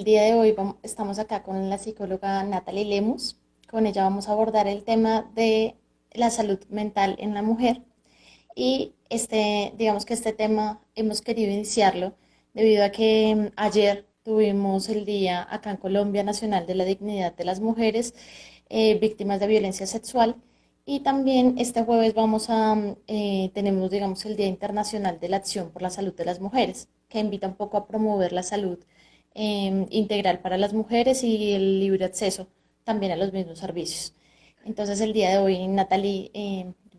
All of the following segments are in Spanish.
el día de hoy estamos acá con la psicóloga Natalie Lemus. Con ella vamos a abordar el tema de la salud mental en la mujer. Y digamos que este tema hemos querido iniciarlo debido a que ayer tuvimos el Día acá en Colombia Nacional de la Dignidad de las Mujeres víctimas de violencia sexual. Y también este jueves tenemos, digamos, el Día Internacional de la Acción por la Salud de las Mujeres, que invita un poco a promover la salud integral para las mujeres y el libre acceso también a los mismos servicios. Entonces el día de hoy Natalie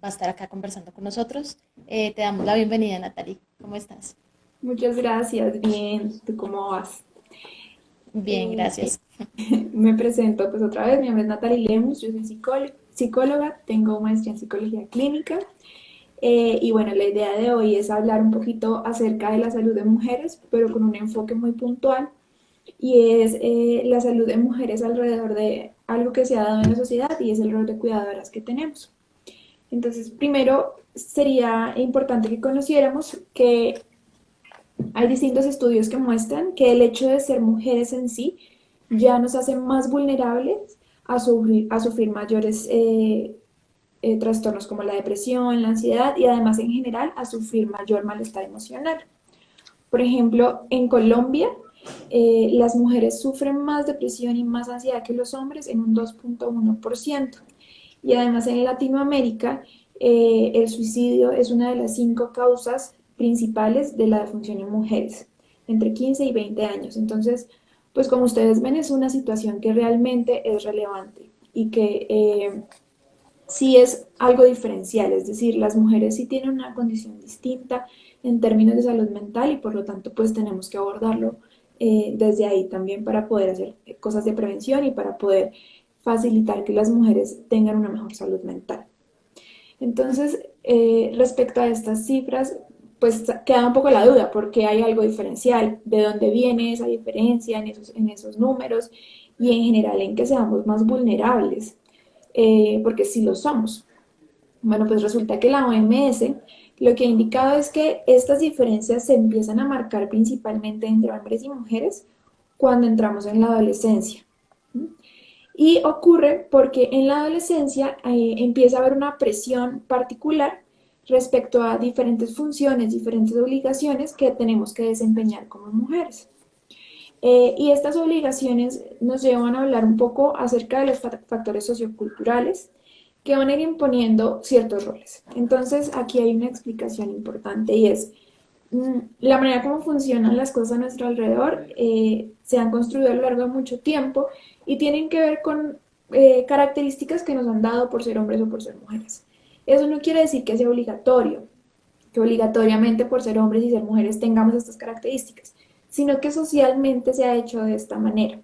va a estar acá conversando con nosotros. Te damos la bienvenida, Natalie. ¿Cómo estás? Muchas gracias, bien, ¿tú cómo vas? Bien, Eh, gracias. Me presento pues otra vez, mi nombre es Natalie Lemus, yo soy psicóloga, tengo maestría en psicología clínica y bueno, la idea de hoy es hablar un poquito acerca de la salud de mujeres, pero con un enfoque muy puntual y es la salud de mujeres alrededor de algo que se ha dado en la sociedad y es el rol de cuidadoras que tenemos. Entonces, primero sería importante que conociéramos que hay distintos estudios que muestran que el hecho de ser mujeres en sí ya nos hace más vulnerables a sufrir mayores trastornos como la depresión, la ansiedad y además en general a sufrir mayor malestar emocional. Por ejemplo, en Colombia, las mujeres sufren más depresión y más ansiedad que los hombres en un 2,1%. Y además en Latinoamérica, el suicidio es una de las 5 causas principales de la defunción en mujeres, entre 15 y 20 años. Entonces, pues como ustedes ven, es una situación que realmente es relevante y que sí es algo diferencial, es decir, las mujeres sí tienen una condición distinta en términos de salud mental y por lo tanto pues tenemos que abordarlo desde ahí también para poder hacer cosas de prevención y para poder facilitar que las mujeres tengan una mejor salud mental. Entonces, respecto a estas cifras, pues queda un poco la duda porque hay algo diferencial, de dónde viene esa diferencia en esos números y en general en que seamos más vulnerables, porque sí lo somos. Bueno, pues resulta que la OMS lo que ha indicado es que estas diferencias se empiezan a marcar principalmente entre hombres y mujeres cuando entramos en la adolescencia. Y ocurre porque en la adolescencia empieza a haber una presión particular respecto a diferentes funciones, diferentes obligaciones que tenemos que desempeñar como mujeres. Y estas obligaciones nos llevan a hablar un poco acerca de los factores socioculturales que van a ir imponiendo ciertos roles. Entonces, aquí hay una explicación importante y es la manera como funcionan las cosas a nuestro alrededor se han construido a lo largo de mucho tiempo y tienen que ver con características que nos han dado por ser hombres o por ser mujeres. Eso no quiere decir que sea obligatorio, que obligatoriamente por ser hombres y ser mujeres tengamos estas características, sino que socialmente se ha hecho de esta manera.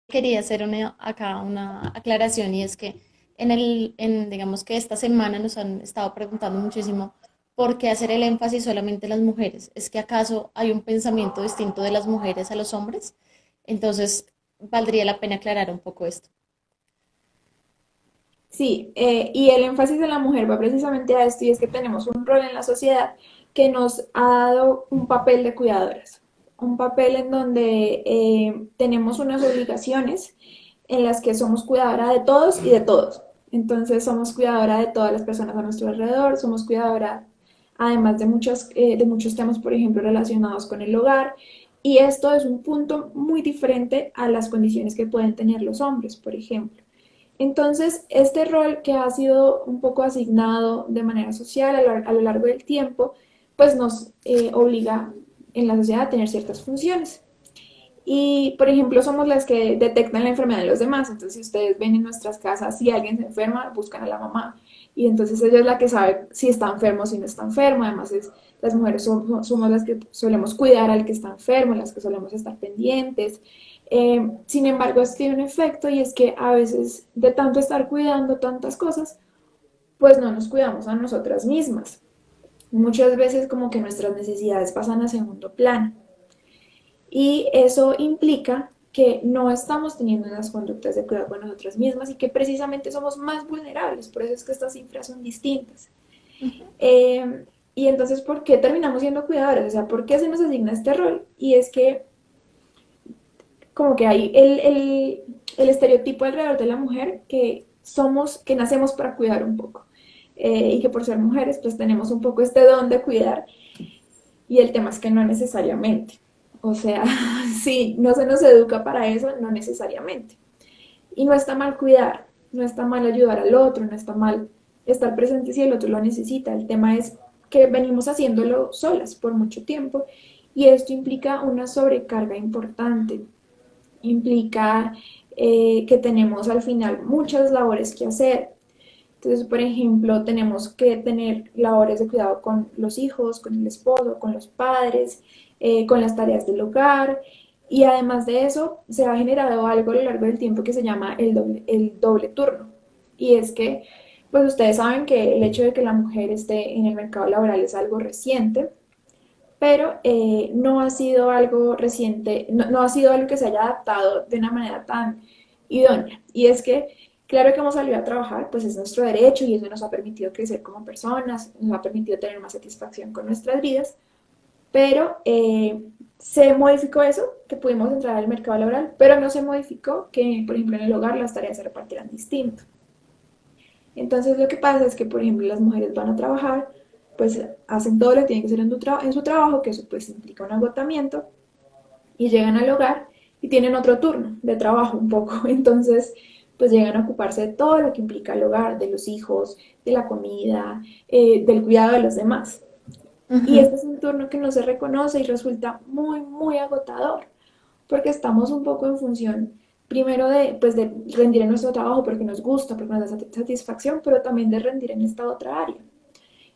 Quería hacer acá una aclaración y es que digamos que esta semana nos han estado preguntando muchísimo por qué hacer el énfasis solamente en las mujeres. ¿Es que acaso hay un pensamiento distinto de las mujeres a los hombres? Entonces, valdría la pena aclarar un poco esto. Sí, y el énfasis de la mujer va precisamente a esto y es que tenemos un rol en la sociedad que nos ha dado un papel de cuidadoras, un papel en donde tenemos unas obligaciones en las que somos cuidadora de todos y de todos. Entonces somos cuidadora de todas las personas a nuestro alrededor, somos cuidadora además de muchos temas, por ejemplo, relacionados con el hogar. Y esto es un punto muy diferente a las condiciones que pueden tener los hombres, por ejemplo. Entonces, este rol que ha sido un poco asignado de manera social a lo largo del tiempo, pues nos obliga en la sociedad a tener ciertas funciones. Y, por ejemplo, somos las que detectan la enfermedad en los demás. Entonces, si ustedes ven en nuestras casas, si alguien se enferma, buscan a la mamá. Y entonces ella es la que sabe si está enfermo o si no está enfermo. Además, las mujeres somos las que solemos cuidar al que está enfermo, las que solemos estar pendientes. Sin embargo, esto tiene un efecto y es que a veces de tanto estar cuidando tantas cosas, pues no nos cuidamos a nosotras mismas. Muchas veces como que nuestras necesidades pasan a segundo plano. Y eso implica que no estamos teniendo unas conductas de cuidado con nosotras mismas y que precisamente somos más vulnerables. Por eso es que estas cifras son distintas. Ujú. Y entonces, ¿por qué terminamos siendo cuidadores? O sea, ¿por qué se nos asigna este rol? Y es que como que hay el estereotipo alrededor de la mujer que somos, que nacemos para cuidar un poco. Y que por ser mujeres pues tenemos un poco este don de cuidar y el tema es que no necesariamente. O sea, si no se nos educa para eso, no necesariamente. Y no está mal cuidar, no está mal ayudar al otro, no está mal estar presente si el otro lo necesita. El tema es que venimos haciéndolo solas por mucho tiempo y esto implica una sobrecarga importante, implica que tenemos al final muchas labores que hacer. Entonces, por ejemplo, tenemos que tener labores de cuidado con los hijos, con el esposo, con los padres, con las tareas del hogar. Y además de eso, se ha generado algo a lo largo del tiempo que se llama el doble turno. Y es que, pues ustedes saben que el hecho de que la mujer esté en el mercado laboral es algo reciente, pero no ha sido algo reciente, no ha sido algo que se haya adaptado de una manera tan idónea. Y es que, claro que hemos salido a trabajar, pues es nuestro derecho y eso nos ha permitido crecer como personas, nos ha permitido tener más satisfacción con nuestras vidas, pero se modificó eso, que pudimos entrar al mercado laboral, pero no se modificó que, por ejemplo, en el hogar las tareas se repartieran distinto. Entonces lo que pasa es que, por ejemplo, las mujeres van a trabajar, pues hacen todo lo que tienen que hacer en su trabajo, que eso pues implica un agotamiento, y llegan al hogar y tienen otro turno de trabajo un poco. Entonces, pues llegan a ocuparse de todo lo que implica el hogar, de los hijos, de la comida, del cuidado de los demás. Y Ujú. este es un turno que no se reconoce y resulta muy, muy agotador, porque estamos un poco en función, primero de, pues de rendir en nuestro trabajo porque nos gusta, porque nos da satisfacción, pero también de rendir en esta otra área.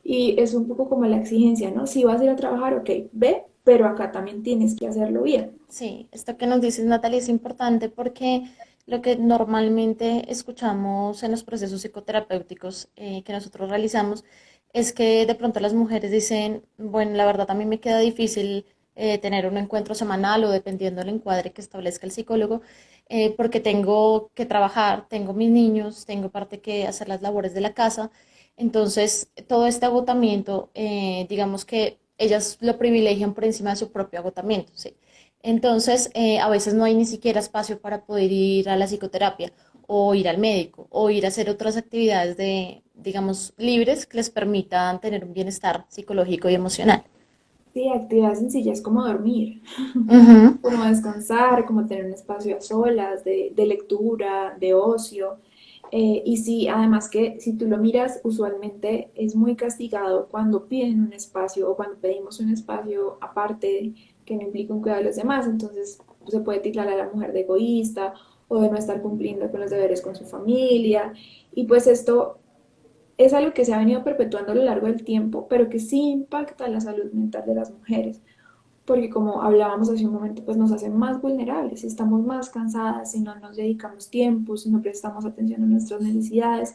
Y es un poco como la exigencia, ¿no? Si vas a ir a trabajar, ok, ve, pero acá también tienes que hacerlo bien. Sí, esto que nos dices, Natalia, es importante porque lo que normalmente escuchamos en los procesos psicoterapéuticos que nosotros realizamos es que de pronto las mujeres dicen, bueno, la verdad a mí me queda difícil tener un encuentro semanal o dependiendo del encuadre que establezca el psicólogo, porque tengo que trabajar, tengo mis niños, tengo parte que hacer las labores de la casa. Entonces, todo este agotamiento, digamos que ellas lo privilegian por encima de su propio agotamiento, ¿sí? Entonces, a veces no hay ni siquiera espacio para poder ir a la psicoterapia o ir al médico o ir a hacer otras actividades de, digamos, libres que les permitan tener un bienestar psicológico y emocional. Sí, actividades sencillas como dormir, Ujú. como descansar, como tener un espacio a solas, de lectura, de ocio. Y sí, además que si tú lo miras, usualmente es muy castigado cuando piden un espacio o cuando pedimos un espacio aparte que no implica un cuidado de los demás. Entonces se puede titular a la mujer de egoísta o de no estar cumpliendo con los deberes con su familia. Y pues esto es algo que se ha venido perpetuando a lo largo del tiempo, pero que sí impacta en la salud mental de las mujeres porque como hablábamos hace un momento, pues nos hacen más vulnerables, si estamos más cansadas, si no nos dedicamos tiempo, si no prestamos atención a nuestras necesidades,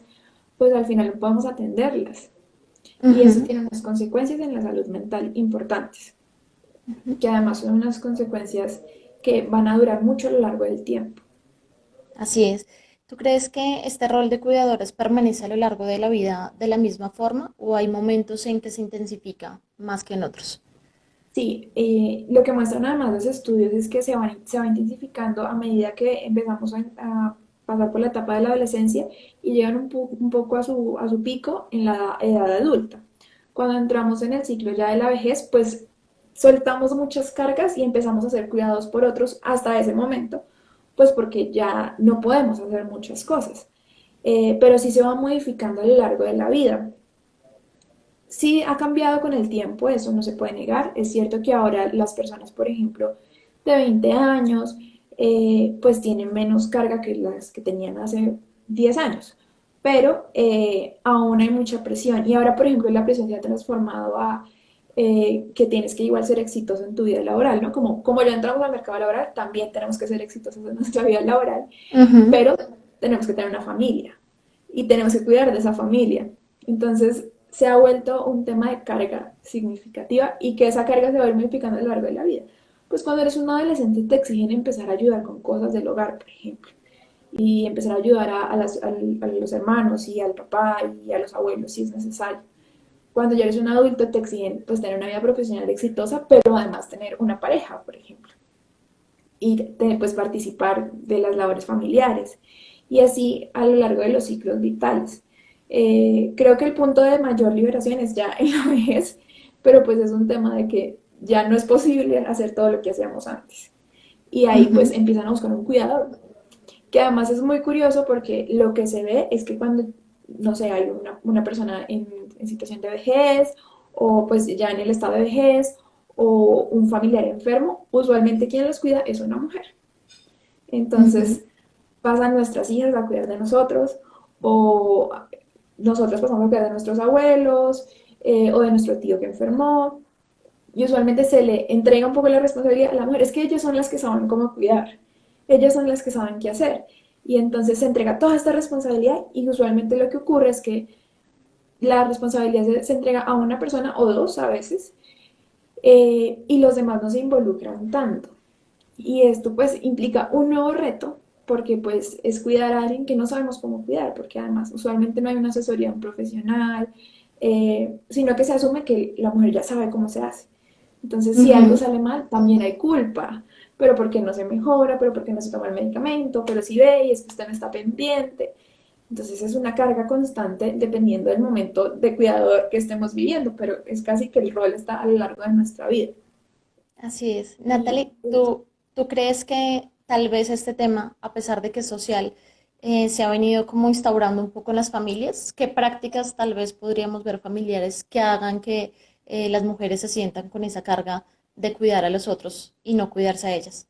pues al final no podemos atenderlas. Y eso Ujú. tiene unas consecuencias en la salud mental importantes, Ujú. que además son unas consecuencias que van a durar mucho a lo largo del tiempo. Así es. ¿Tú crees que este rol de cuidadores permanece a lo largo de la vida de la misma forma o hay momentos en que se intensifica más que en otros? Sí, lo que muestran además los estudios es que se va intensificando a medida que empezamos a pasar por la etapa de la adolescencia y llegan un poco a su pico en la edad adulta. Cuando entramos en el ciclo ya de la vejez, pues soltamos muchas cargas y empezamos a ser cuidados por otros hasta ese momento, pues porque ya no podemos hacer muchas cosas. Pero sí se va modificando a lo largo de la vida. Sí ha cambiado con el tiempo, eso no se puede negar. Es cierto que ahora las personas, por ejemplo, de 20 años, pues tienen menos carga que las que tenían hace 10 años, pero aún hay mucha presión. Y ahora, por ejemplo, la presión se ha transformado a que tienes que igual ser exitoso en tu vida laboral, ¿no? Como ya entramos al mercado laboral, también tenemos que ser exitosos en nuestra vida laboral, Ujú. pero tenemos que tener una familia y tenemos que cuidar de esa familia. Entonces, se ha vuelto un tema de carga significativa y que esa carga se va a ir multiplicando a lo largo de la vida. Pues cuando eres un adolescente te exigen empezar a ayudar con cosas del hogar, por ejemplo, y empezar a ayudar a los hermanos y al papá y a los abuelos si es necesario. Cuando ya eres un adulto te exigen pues tener una vida profesional exitosa, pero además tener una pareja, por ejemplo. pues participar de las labores familiares y así a lo largo de los ciclos vitales. Creo que el punto de mayor liberación es ya en la vejez, pero pues es un tema de que ya no es posible hacer todo lo que hacíamos antes. Y ahí pues Ujú. empiezan a buscar un cuidador, que además es muy curioso porque lo que se ve es que cuando, no sé, hay una persona en situación de vejez o pues ya en el estado de vejez o un familiar enfermo, usualmente quien los cuida es una mujer. Ujú. Entonces pasan nuestras hijas a cuidar de nosotros o nosotros pasamos a cuidar de nuestros abuelos o de nuestro tío que enfermó y usualmente se le entrega un poco la responsabilidad a la mujer. Es que ellas son las que saben cómo cuidar, ellas son las que saben qué hacer. Y entonces se entrega toda esta responsabilidad y usualmente lo que ocurre es que la responsabilidad se entrega a una persona o dos a veces y los demás no se involucran tanto. Y esto pues implica un nuevo reto porque pues es cuidar a alguien que no sabemos cómo cuidar, porque además usualmente no hay una asesoría de un profesional, sino que se asume que la mujer ya sabe cómo se hace. Entonces, si algo Ujú. sale mal, también hay culpa. Pero porque no se mejora, pero porque no se toma el medicamento, pero si ve y es que usted no está pendiente. Entonces es una carga constante dependiendo del momento de cuidador que estemos viviendo, pero es casi que el rol está a lo largo de nuestra vida. Así es. Y Natalie, ¿tú crees que tal vez este tema, a pesar de que es social, se ha venido como instaurando un poco en las familias? ¿Qué prácticas tal vez podríamos ver familiares que hagan que las mujeres se sientan con esa carga de cuidar a los otros y no cuidarse a ellas?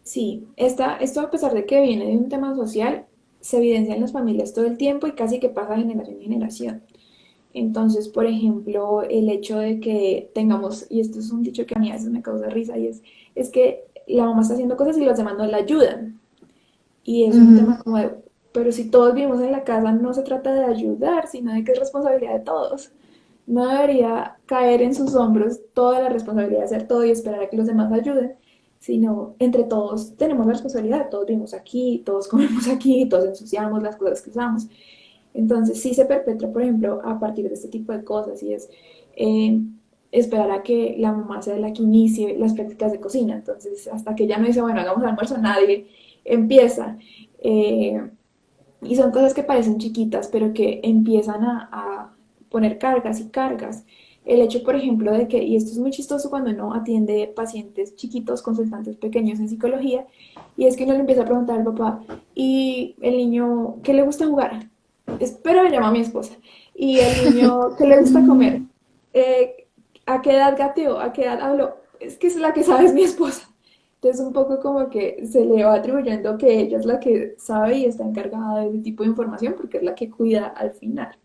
sí, esto a pesar de que viene de un tema social, se evidencia en las familias todo el tiempo y casi que pasa de generación en generación. Entonces, por ejemplo, el hecho de que tengamos, y esto es un dicho que a mí a veces me causa risa, y es que la mamá está haciendo cosas y los demás no la ayudan. Y es un tema Ujú. como de, pero si todos vivimos en la casa, no se trata de ayudar, sino de que es responsabilidad de todos. No debería caer en sus hombros toda la responsabilidad de hacer todo y esperar a que los demás ayuden, sino entre todos tenemos la responsabilidad, todos vivimos aquí, todos comemos aquí, todos ensuciamos las cosas que usamos. Entonces sí se perpetra, por ejemplo, a partir de este tipo de cosas y es eh, esperar a que la mamá sea la que inicie las prácticas de cocina. Entonces hasta que ella no dice, bueno, hagamos almuerzo, nadie empieza. Eh, y son cosas que parecen chiquitas, pero que empiezan a poner cargas y cargas. El hecho, por ejemplo, de que, y esto es muy chistoso cuando uno atiende pacientes chiquitos, consultantes pequeños en psicología, y es que uno le empieza a preguntar al papá, ¿y el niño qué le gusta jugar? Espero me llama a mi esposa. ¿Y el niño qué le gusta comer? ¿A qué edad gateó? ¿A qué edad habló? Es que es la que sabe es mi esposa. Entonces un poco como que se le va atribuyendo que ella es la que sabe y está encargada de ese tipo de información porque es la que cuida al final.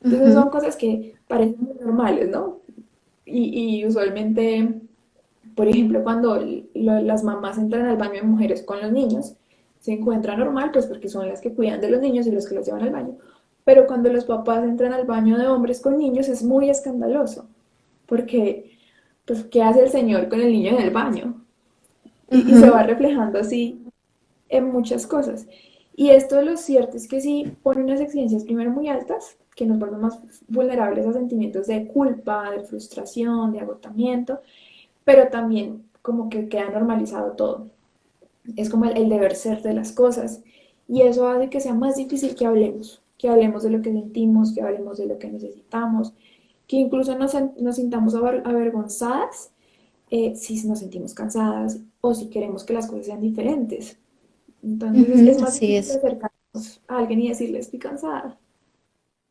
Entonces son Ujú. cosas que parecen muy normales, ¿no? Y usualmente, por ejemplo, cuando las mamás entran al baño de mujeres con los niños, se encuentra normal, pues porque son las que cuidan de los niños y los que los llevan al baño. Pero cuando los papás entran al baño de hombres con niños es muy escandaloso, porque, pues, ¿qué hace el señor con el niño en el baño? Y se va Ujú. reflejando así en muchas cosas. Y esto lo cierto es que sí pone unas exigencias primero muy altas, que nos vuelven más vulnerables a sentimientos de culpa, de frustración, de agotamiento, pero también como que queda normalizado todo. Es como el deber ser de las cosas. Y eso hace que sea más difícil que hablemos de lo que sentimos, que hablemos de lo que necesitamos, que incluso nos sintamos avergonzadas si nos sentimos cansadas o si queremos que las cosas sean diferentes. Entonces Ujú. es más Así difícil es. acercarnos a alguien y decirle estoy cansada.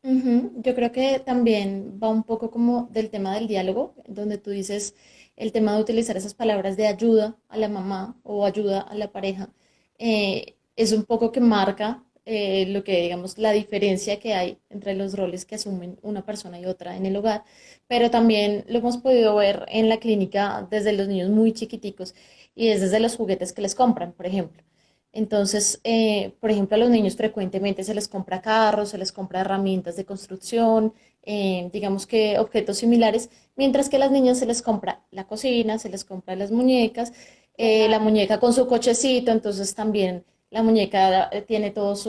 Ujú. Yo creo que también va un poco como del tema del diálogo, donde tú dices el tema de utilizar esas palabras de ayuda a la mamá o ayuda a la pareja, es un poco que marca lo que digamos la diferencia que hay entre los roles que asumen una persona y otra en el hogar, pero también lo hemos podido ver en la clínica desde los niños muy chiquiticos y es desde los juguetes que les compran, por ejemplo. Entonces, por ejemplo, a los niños frecuentemente se les compra carros, se les compra herramientas de construcción, digamos que objetos similares, mientras que a las niñas se les compra la cocina, se les compra las muñecas, la muñeca con su cochecito, entonces también la muñeca tiene todos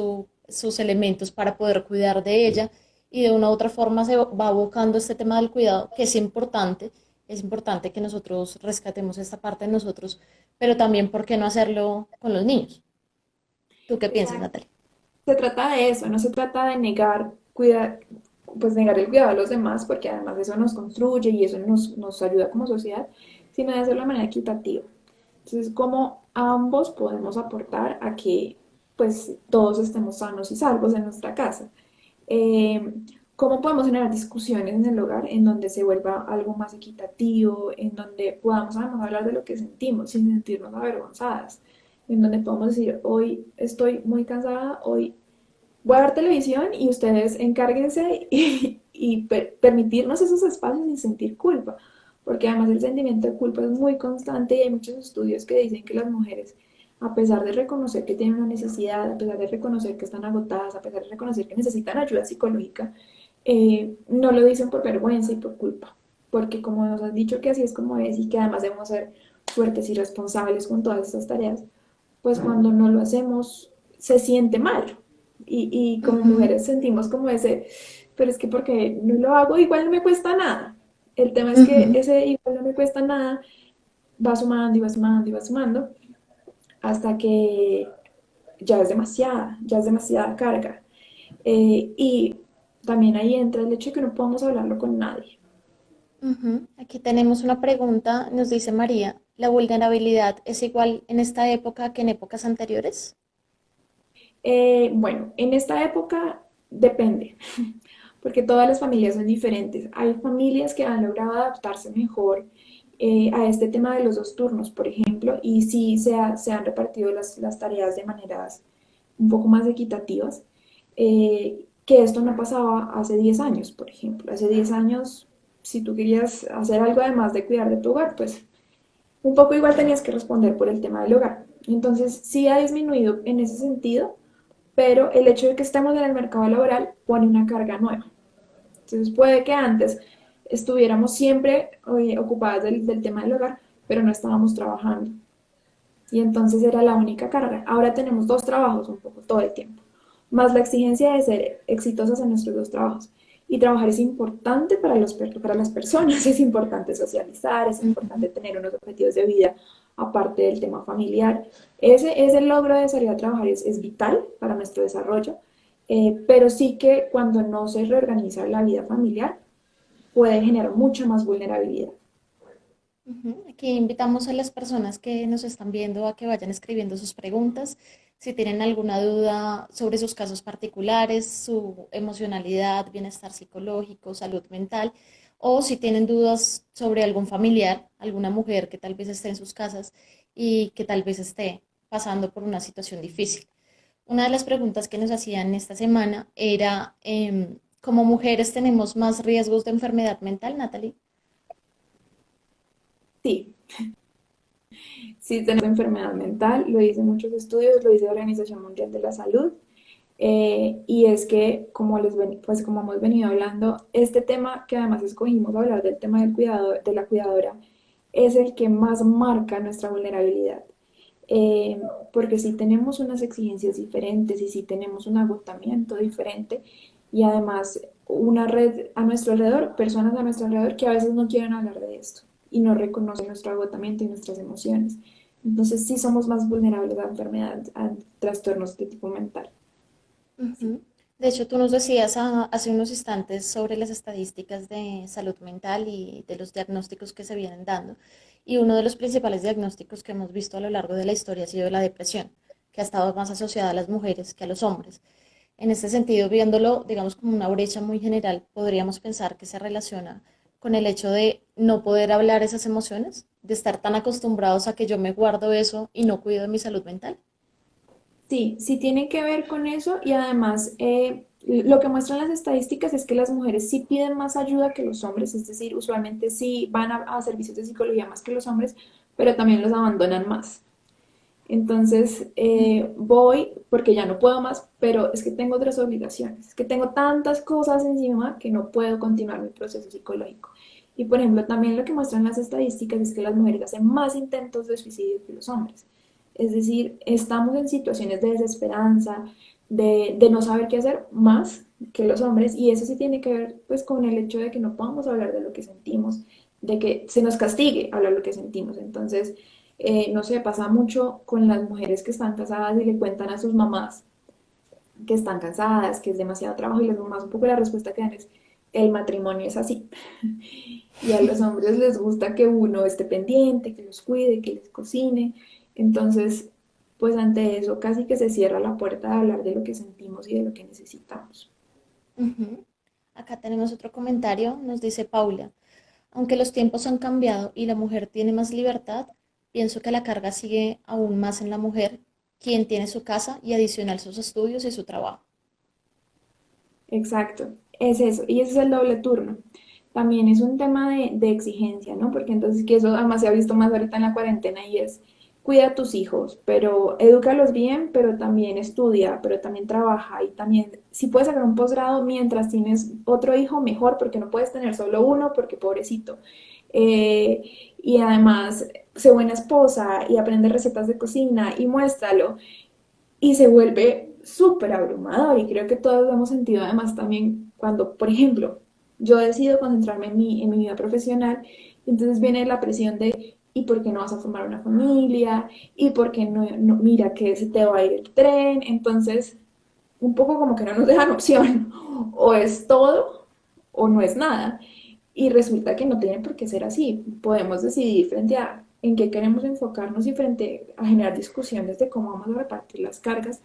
sus elementos para poder cuidar de ella y de una u otra forma se va abocando este tema del cuidado, que es importante, es importante que nosotros rescatemos esta parte de nosotros, pero también, ¿por qué no hacerlo con los niños? ¿Tú qué piensas, Exacto. Natalia? Se trata de eso, no se trata de negar, pues negar el cuidado a los demás, porque además eso nos construye y eso nos ayuda como sociedad, sino de hacerlo de manera equitativa. Entonces, cómo ambos podemos aportar a que pues todos estemos sanos y salvos en nuestra casa. Eh, ¿Cómo podemos generar discusiones en el hogar en donde se vuelva algo más equitativo, en donde podamos además hablar de lo que sentimos sin sentirnos avergonzadas, en donde podamos decir, hoy estoy muy cansada, hoy voy a ver televisión y ustedes encárguense y permitirnos esos espacios sin sentir culpa, porque además el sentimiento de culpa es muy constante y hay muchos estudios que dicen que las mujeres, a pesar de reconocer que tienen una necesidad, a pesar de reconocer que están agotadas, a pesar de reconocer que necesitan ayuda psicológica, no lo dicen por vergüenza y por culpa, porque como nos han dicho que así es como es y que además debemos ser fuertes y responsables con todas estas tareas, pues cuando no lo hacemos se siente mal. Y como Ujú, mujeres sentimos como ese, pero es que porque no lo hago, igual no me cuesta nada. El tema es que ujú. ese igual no me cuesta nada va sumando y va sumando y va sumando hasta que ya es demasiada carga. Y también ahí entra el hecho de que no podemos hablarlo con nadie. Ujú. Aquí tenemos una pregunta, nos dice María, ¿la vulnerabilidad es igual en esta época que en épocas anteriores? Bueno, en esta época depende, porque todas las familias son diferentes. Hay familias que han logrado adaptarse mejor a este tema de los dos turnos, por ejemplo, y sí se han repartido las tareas de maneras un poco más equitativas, que esto no pasaba hace 10 años, por ejemplo. Hace 10 años, si tú querías hacer algo además de cuidar de tu hogar, pues un poco igual tenías que responder por el tema del hogar. Entonces, sí ha disminuido en ese sentido, pero el hecho de que estemos en el mercado laboral pone una carga nueva. Entonces puede que antes estuviéramos siempre ocupadas del tema del hogar, pero no estábamos trabajando. Y entonces era la única carga. Ahora tenemos dos trabajos un poco todo el tiempo, más la exigencia de ser exitosas en nuestros dos trabajos. Y trabajar es importante para las personas, es importante socializar, es Ujú. importante tener unos objetivos de vida aparte del tema familiar. Ese logro de salir a trabajar es vital para nuestro desarrollo, pero sí que cuando no se reorganiza la vida familiar puede generar mucha más vulnerabilidad. Ujú. Aquí invitamos a las personas que nos están viendo a que vayan escribiendo sus preguntas. Si tienen alguna duda sobre sus casos particulares, su emocionalidad, bienestar psicológico, salud mental, o si tienen dudas sobre algún familiar, alguna mujer que tal vez esté en sus casas y que tal vez esté pasando por una situación difícil. Una de las preguntas que nos hacían esta semana era, ¿como mujeres tenemos más riesgos de enfermedad mental, Natalie? Sí, sí tenemos enfermedad mental, lo dicen muchos estudios, lo dice la Organización Mundial de la Salud, y es que, pues como hemos venido hablando, este tema que además escogimos hablar del tema del cuidado, de la cuidadora, es el que más marca nuestra vulnerabilidad. Eh, Porque si tenemos unas exigencias diferentes y si tenemos un agotamiento diferente y además una red a nuestro alrededor, personas a nuestro alrededor que a veces no quieren hablar de esto y no reconocen nuestro agotamiento y nuestras emociones. Entonces sí somos más vulnerables a enfermedades, a trastornos de tipo mental. Sí. Ujú. De hecho, tú nos decías hace unos instantes sobre las estadísticas de salud mental y de los diagnósticos que se vienen dando. Y uno de los principales diagnósticos que hemos visto a lo largo de la historia ha sido la depresión, que ha estado más asociada a las mujeres que a los hombres. En este sentido, viéndolo, digamos, como una brecha muy general, podríamos pensar que se relaciona con el hecho de no poder hablar esas emociones, de estar tan acostumbrados a que yo me guardo eso y no cuido de mi salud mental. Sí, sí tiene que ver con eso y además lo que muestran las estadísticas es que las mujeres sí piden más ayuda que los hombres, es decir, usualmente sí van a servicios de psicología más que los hombres, pero también los abandonan más. Entonces voy porque ya no puedo más, pero es que tengo otras obligaciones, es que tengo tantas cosas encima que no puedo continuar mi proceso psicológico. Y por ejemplo, también lo que muestran las estadísticas es que las mujeres hacen más intentos de suicidio que los hombres. Es decir, estamos en situaciones de desesperanza, de no saber qué hacer más que los hombres, y eso sí tiene que ver pues con el hecho de que no podamos hablar de lo que sentimos, de que se nos castigue hablar lo que sentimos. Entonces, no sé, pasa mucho con las mujeres que están casadas y le cuentan a sus mamás que están cansadas, que es demasiado trabajo y las mamás un poco la respuesta que dan es, el matrimonio es así. Y a los hombres les gusta que uno esté pendiente, que los cuide, que les cocine. Entonces, pues ante eso casi que se cierra la puerta de hablar de lo que sentimos y de lo que necesitamos. Ujú. Acá tenemos otro comentario, nos dice Paula. Aunque los tiempos han cambiado y la mujer tiene más libertad, pienso que la carga sigue aún más en la mujer, quien tiene su casa y adicional sus estudios y su trabajo. Exacto, es eso, y ese es el doble turno. También es un tema de exigencia, ¿no? Porque entonces, que eso además se ha visto más ahorita en la cuarentena y es, cuida a tus hijos, pero edúcalos bien, pero también estudia, pero también trabaja y también, si puedes sacar un posgrado mientras tienes otro hijo, mejor, porque no puedes tener solo uno, porque pobrecito. Eh, y además, sé buena esposa y aprende recetas de cocina y muéstralo y se vuelve súper abrumador y creo que todos lo hemos sentido además también cuando, por ejemplo, yo decido concentrarme en mi vida profesional, entonces viene la presión de ¿y por qué no vas a formar una familia? ¿Y por qué mira que se te va a ir el tren? Entonces, un poco como que no nos dejan opción, o es todo o no es nada. Y resulta que no tiene por qué ser así. Podemos decidir frente a en qué queremos enfocarnos y frente a generar discusiones de cómo vamos a repartir las cargas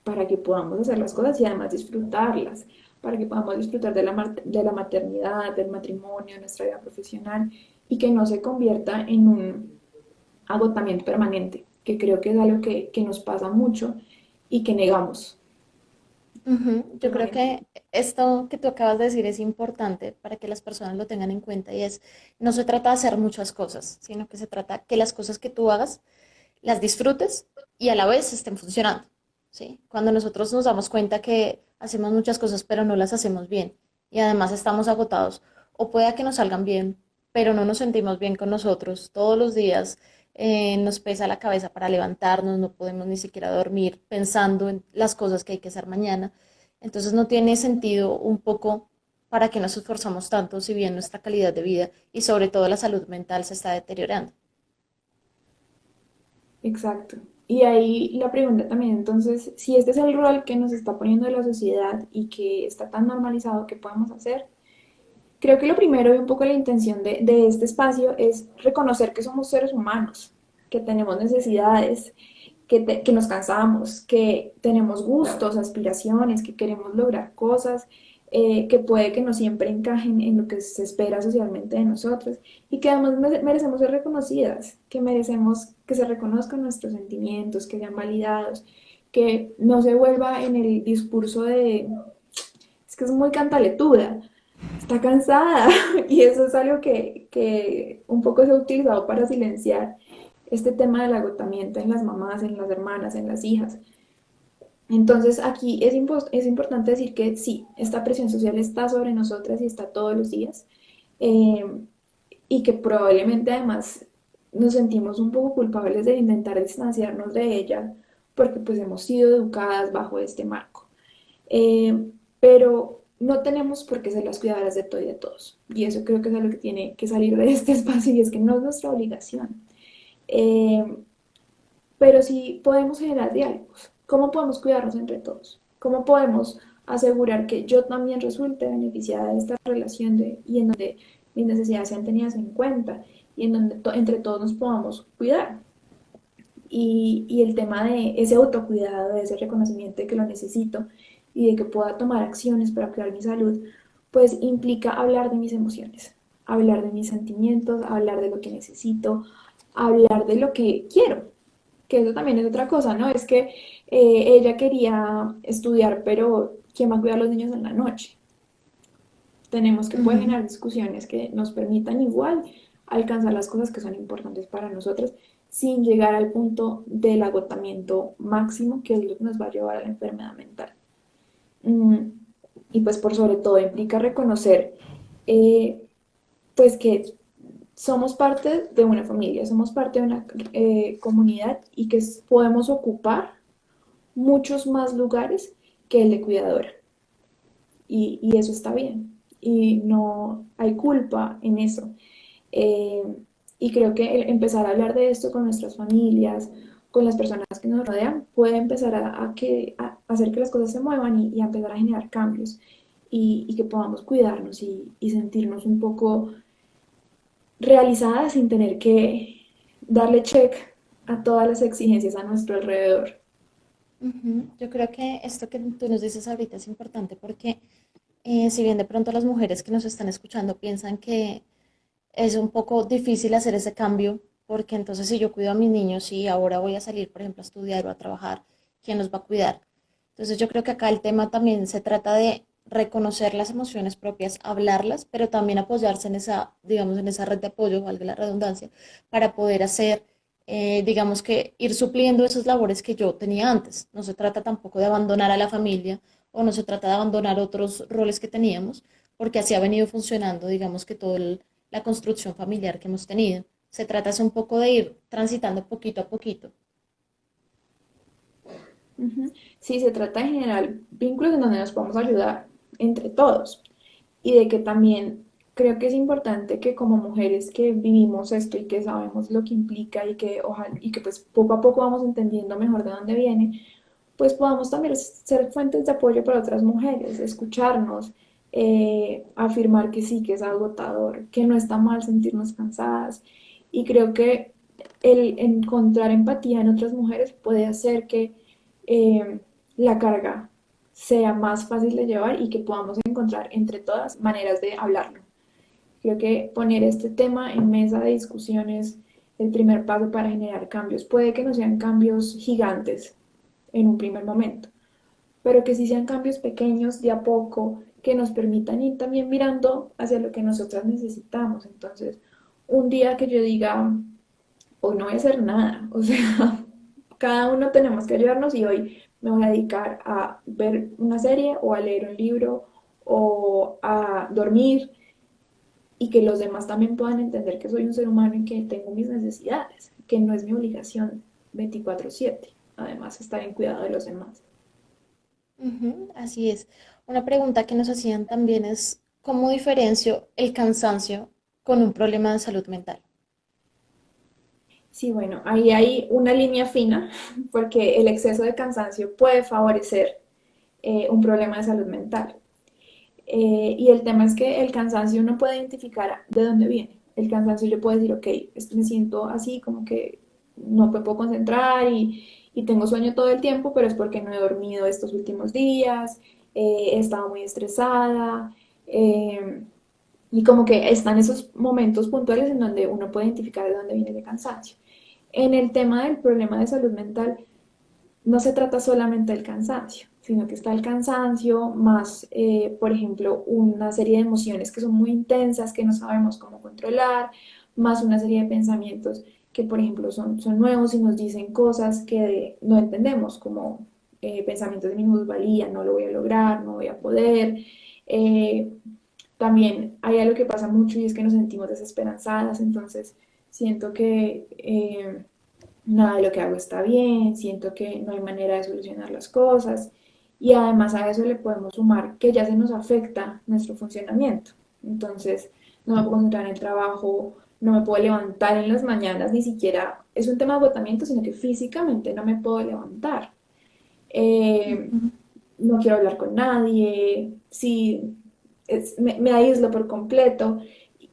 para que podamos hacer las cosas y además disfrutarlas, para que podamos disfrutar de la maternidad, del matrimonio, de nuestra vida profesional y que no se convierta en un agotamiento permanente, que creo que es algo que nos pasa mucho y que negamos Ujú. Yo creo permanentemente. que esto que tú acabas de decir es importante para que las personas lo tengan en cuenta y es, no se trata de hacer muchas cosas, sino que se trata que las cosas que tú hagas las disfrutes y a la vez estén funcionando, ¿sí? Cuando nosotros nos damos cuenta que hacemos muchas cosas pero no las hacemos bien y además estamos agotados o pueda que nos salgan bien, pero no nos sentimos bien con nosotros todos los días, nos pesa la cabeza para levantarnos, no podemos ni siquiera dormir pensando en las cosas que hay que hacer mañana, entonces no tiene sentido un poco para que nos esforzamos tanto si bien nuestra calidad de vida y sobre todo la salud mental se está deteriorando. Exacto. Y ahí la pregunta también, entonces, si este es el rol que nos está poniendo la sociedad y que está tan normalizado, ¿qué podemos hacer? Creo que lo primero y un poco la intención de este espacio es reconocer que somos seres humanos, que tenemos necesidades, que nos cansamos, que tenemos gustos, aspiraciones, que queremos lograr cosas, que puede que no siempre encajen en lo que se espera socialmente de nosotros y que además merecemos ser reconocidas, que merecemos que se reconozcan nuestros sentimientos, que sean validados, que no se vuelva en el discurso de es que es muy cantaletuda, está cansada y eso es algo que un poco se ha utilizado para silenciar este tema del agotamiento en las mamás, en las hermanas, en las hijas. Entonces aquí es importante decir que sí, esta presión social está sobre nosotras y está todos los días eh, y que probablemente además nos sentimos un poco culpables de intentar distanciarnos de ella porque pues hemos sido educadas bajo este marco. Pero no tenemos por qué ser las cuidadoras de todo y de todos. Y eso creo que es algo que tiene que salir de este espacio y es que no es nuestra obligación. Eh, pero sí podemos generar diálogos. ¿Cómo podemos cuidarnos entre todos? ¿Cómo podemos asegurar que yo también resulte beneficiada de esta relación y en donde mis necesidades sean tenidas en cuenta y en donde entre todos nos podamos cuidar? Y el tema de ese autocuidado, de ese reconocimiento de que lo necesito y de que pueda tomar acciones para cuidar mi salud, pues implica hablar de mis emociones, hablar de mis sentimientos, hablar de lo que necesito, hablar de lo que quiero, que eso también es otra cosa, ¿no? Es que ella quería estudiar, pero ¿quién va a cuidar a los niños en la noche? Tenemos que poder Ujú. generar discusiones que nos permitan igual alcanzar las cosas que son importantes para nosotros sin llegar al punto del agotamiento máximo que es lo que nos va a llevar a la enfermedad mental. Mm, y pues por sobre todo implica reconocer eh, pues que somos parte de una familia, somos parte de una comunidad y que podemos ocupar muchos más lugares que el de cuidadora y eso está bien y no hay culpa en eso. Eh, y creo que empezar a hablar de esto con nuestras familias, con las personas que nos rodean, puede empezar a hacer que las cosas se muevan y a empezar a generar cambios y que podamos cuidarnos y sentirnos un poco realizadas sin tener que darle check a todas las exigencias a nuestro alrededor. Ujú. Yo creo que esto que tú nos dices ahorita es importante porque si bien de pronto las mujeres que nos están escuchando piensan que es un poco difícil hacer ese cambio, porque entonces si yo cuido a mis niños y ahora voy a salir, por ejemplo, a estudiar o a trabajar, ¿quién los va a cuidar? Entonces yo creo que acá el tema también se trata de reconocer las emociones propias, hablarlas, pero también apoyarse en esa, digamos, en esa red de apoyo, valga la redundancia, para poder hacer, digamos que ir supliendo esas labores que yo tenía antes. No se trata tampoco de abandonar a la familia o no se trata de abandonar otros roles que teníamos, porque así ha venido funcionando, digamos que todo la construcción familiar que hemos tenido. Se trata es un poco de ir transitando poquito a poquito. Ujú. Sí, se trata de generar vínculos en donde nos podamos ayudar entre todos y de que también creo que es importante que como mujeres que vivimos esto y que sabemos lo que implica y que ojalá y que pues poco a poco vamos entendiendo mejor de dónde viene, pues podamos también ser fuentes de apoyo para otras mujeres, escucharnos, afirmar que sí, que es agotador, que no está mal sentirnos cansadas. Y creo que el encontrar empatía en otras mujeres puede hacer que la carga sea más fácil de llevar y que podamos encontrar entre todas maneras de hablarlo. Creo que poner este tema en mesa de discusión es el primer paso para generar cambios. Puede que no sean cambios gigantes en un primer momento, pero que sí sean cambios pequeños de a poco que nos permitan ir también mirando hacia lo que nosotras necesitamos. Entonces, un día que yo diga, hoy no voy a hacer nada, o sea, cada uno tenemos que ayudarnos y hoy me voy a dedicar a ver una serie o a leer un libro o a dormir y que los demás también puedan entender que soy un ser humano y que tengo mis necesidades, que no es mi obligación 24/7, además estar en cuidado de los demás. Ujú, así es. Una pregunta que nos hacían también es, ¿cómo diferencio el cansancio con un problema de salud mental? Sí, bueno, ahí hay una línea fina porque el exceso de cansancio puede favorecer un problema de salud mental. Y el tema es que el cansancio uno puede identificar de dónde viene. El cansancio yo puedo decir, ok, me siento así como que no me puedo concentrar y tengo sueño todo el tiempo, pero es porque no he dormido estos últimos días, he estado muy estresada, eh, y como que están esos momentos puntuales en donde uno puede identificar de dónde viene el cansancio. En el tema del problema de salud mental, no se trata solamente del cansancio, sino que está el cansancio más, por ejemplo, una serie de emociones que son muy intensas, que no sabemos cómo controlar, más una serie de pensamientos que, por ejemplo, son nuevos y nos dicen cosas que no entendemos, como pensamientos de minusvalía, no lo voy a lograr, no voy a poder. Eh, También hay algo que pasa mucho y es que nos sentimos desesperanzadas, entonces siento que nada de lo que hago está bien, siento que no hay manera de solucionar las cosas y además a eso le podemos sumar que ya se nos afecta nuestro funcionamiento. Entonces, no me puedo concentrar en el trabajo, no me puedo levantar en las mañanas, ni siquiera es un tema de agotamiento, sino que físicamente no me puedo levantar. Eh, Ujú. no quiero hablar con nadie, sí, me aíslo por completo.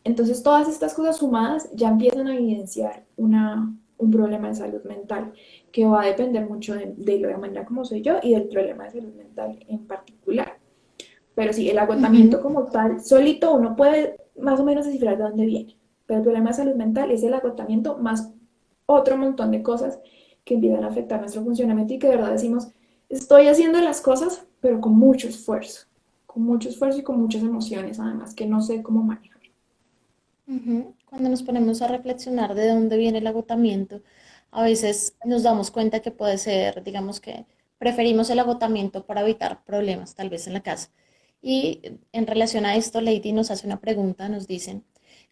Entonces, todas estas cosas sumadas ya empiezan a evidenciar un problema de salud mental que va a depender mucho de la manera como soy yo y del problema de salud mental en particular. Pero sí, el agotamiento Ujú. como tal, solito uno puede más o menos descifrar de dónde viene. Pero el problema de salud mental es el agotamiento más otro montón de cosas que empiezan a afectar nuestro funcionamiento y que de verdad decimos, estoy haciendo las cosas, pero con mucho esfuerzo y con muchas emociones, además, que no sé cómo manejar. Ujú. Cuando nos ponemos a reflexionar de dónde viene el agotamiento, a veces nos damos cuenta que puede ser, digamos que preferimos el agotamiento para evitar problemas, tal vez en la casa. Y en relación a esto, Lady nos hace una pregunta, nos dicen,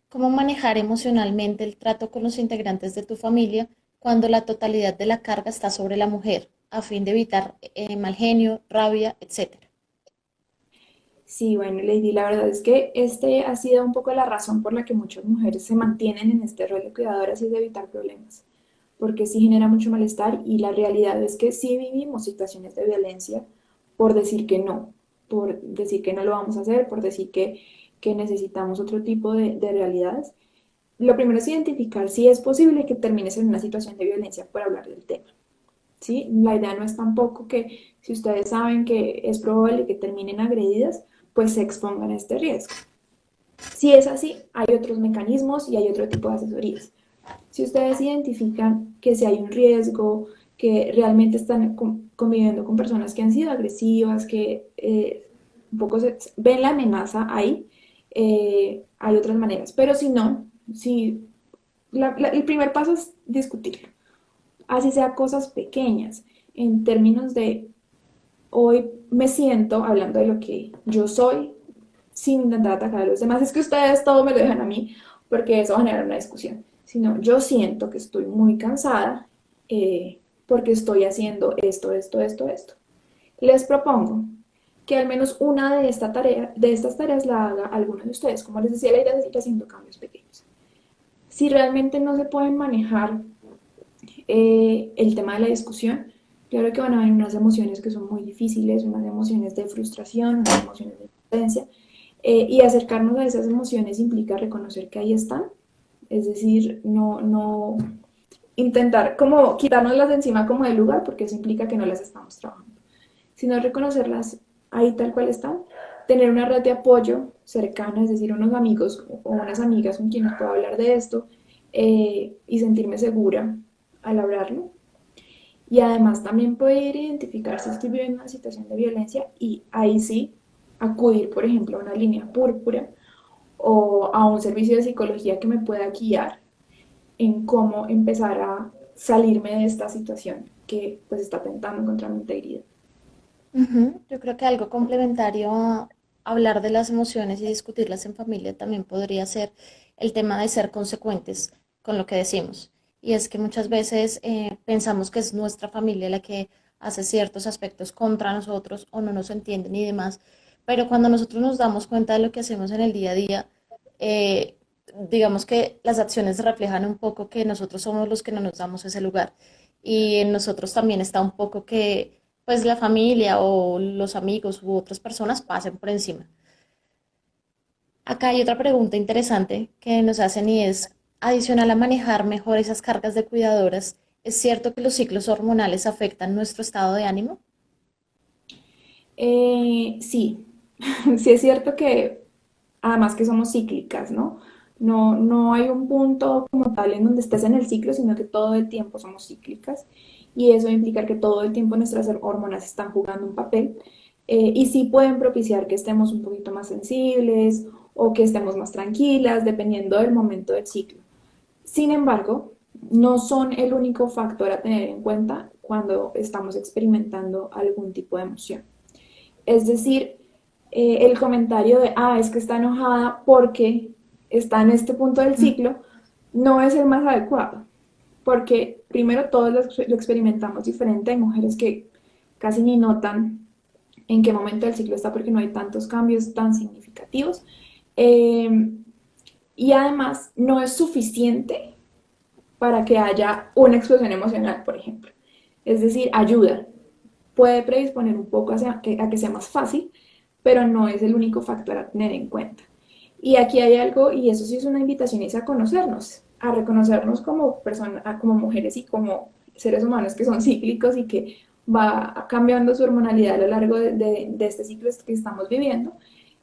¿cómo manejar emocionalmente el trato con los integrantes de tu familia cuando la totalidad de la carga está sobre la mujer, a fin de evitar mal genio, rabia, etcétera? Sí, bueno, Lady, la verdad es que este ha sido un poco la razón por la que muchas mujeres se mantienen en este rol de cuidadoras y de evitar problemas, porque sí genera mucho malestar y la realidad es que sí vivimos situaciones de violencia por decir que no lo vamos a hacer, por decir que necesitamos otro tipo de realidades. Lo primero es identificar si es posible que termines en una situación de violencia por hablar del tema. ¿Sí? La idea no es tampoco que si ustedes saben que es probable que terminen agredidas, pues se expongan a este riesgo. Si es así, hay otros mecanismos y hay otro tipo de asesorías. Si ustedes identifican que si hay un riesgo, que realmente están conviviendo con personas que han sido agresivas, que un poco ven la amenaza ahí, hay otras maneras. Pero si no, si el primer paso es discutirlo, así sea cosas pequeñas, en términos de hoy me siento hablando de lo que yo soy sin intentar atacar a los demás. Es que ustedes todo me lo dejan a mí porque eso genera una discusión. Sino yo siento que estoy muy cansada porque estoy haciendo esto. Les propongo que al menos una de estas tareas la haga alguno de ustedes. Como les decía, la idea es ir haciendo cambios pequeños. Si realmente no se pueden manejar el tema de la discusión, claro que van a haber unas emociones que son muy difíciles, unas emociones de frustración, unas emociones de impotencia, y acercarnos a esas emociones implica reconocer que ahí están, es decir, no intentar como quitárnoslas de encima como del lugar, porque eso implica que no las estamos trabajando, sino reconocerlas ahí tal cual están, tener una red de apoyo cercana, es decir, unos amigos o unas amigas con quienes puedo hablar de esto y sentirme segura al hablarlo. Y además también poder identificar si estoy viviendo una situación de violencia y ahí sí acudir, por ejemplo, a una línea púrpura o a un servicio de psicología que me pueda guiar en cómo empezar a salirme de esta situación que pues está atentando contra mi integridad. Ujú. Yo creo que algo complementario a hablar de las emociones y discutirlas en familia también podría ser el tema de ser consecuentes con lo que decimos. Y es que muchas veces pensamos que es nuestra familia la que hace ciertos aspectos contra nosotros o no nos entienden y demás, pero cuando nosotros nos damos cuenta de lo que hacemos en el día a día, eh, digamos que las acciones reflejan un poco que nosotros somos los que no nos damos ese lugar. Y en nosotros también está un poco que pues la familia o los amigos u otras personas pasen por encima. Acá hay otra pregunta interesante que nos hacen y es, adicional a manejar mejor esas cargas de cuidadoras, ¿es cierto que los ciclos hormonales afectan nuestro estado de ánimo? Sí, sí es cierto que además que somos cíclicas, ¿no? No hay un punto como tal en donde estés en el ciclo, sino que todo el tiempo somos cíclicas y eso implica que todo el tiempo nuestras hormonas están jugando un papel y sí pueden propiciar que estemos un poquito más sensibles o que estemos más tranquilas, dependiendo del momento del ciclo. Sin embargo, no son el único factor a tener en cuenta cuando estamos experimentando algún tipo de emoción. Es decir, el comentario de, es que está enojada porque está en este punto del ciclo, no es el más adecuado, porque primero todos lo experimentamos diferente, hay mujeres que casi ni notan en qué momento del ciclo está porque no hay tantos cambios tan significativos. Eh, y además no es suficiente para que haya una explosión emocional, por ejemplo. Es decir, ayuda, puede predisponer un poco a que sea más fácil, pero no es el único factor a tener en cuenta. Y aquí hay algo, y eso sí es una invitación, es a reconocernos como personas, como mujeres y como seres humanos que son cíclicos y que va cambiando su hormonalidad a lo largo de este ciclo que estamos viviendo,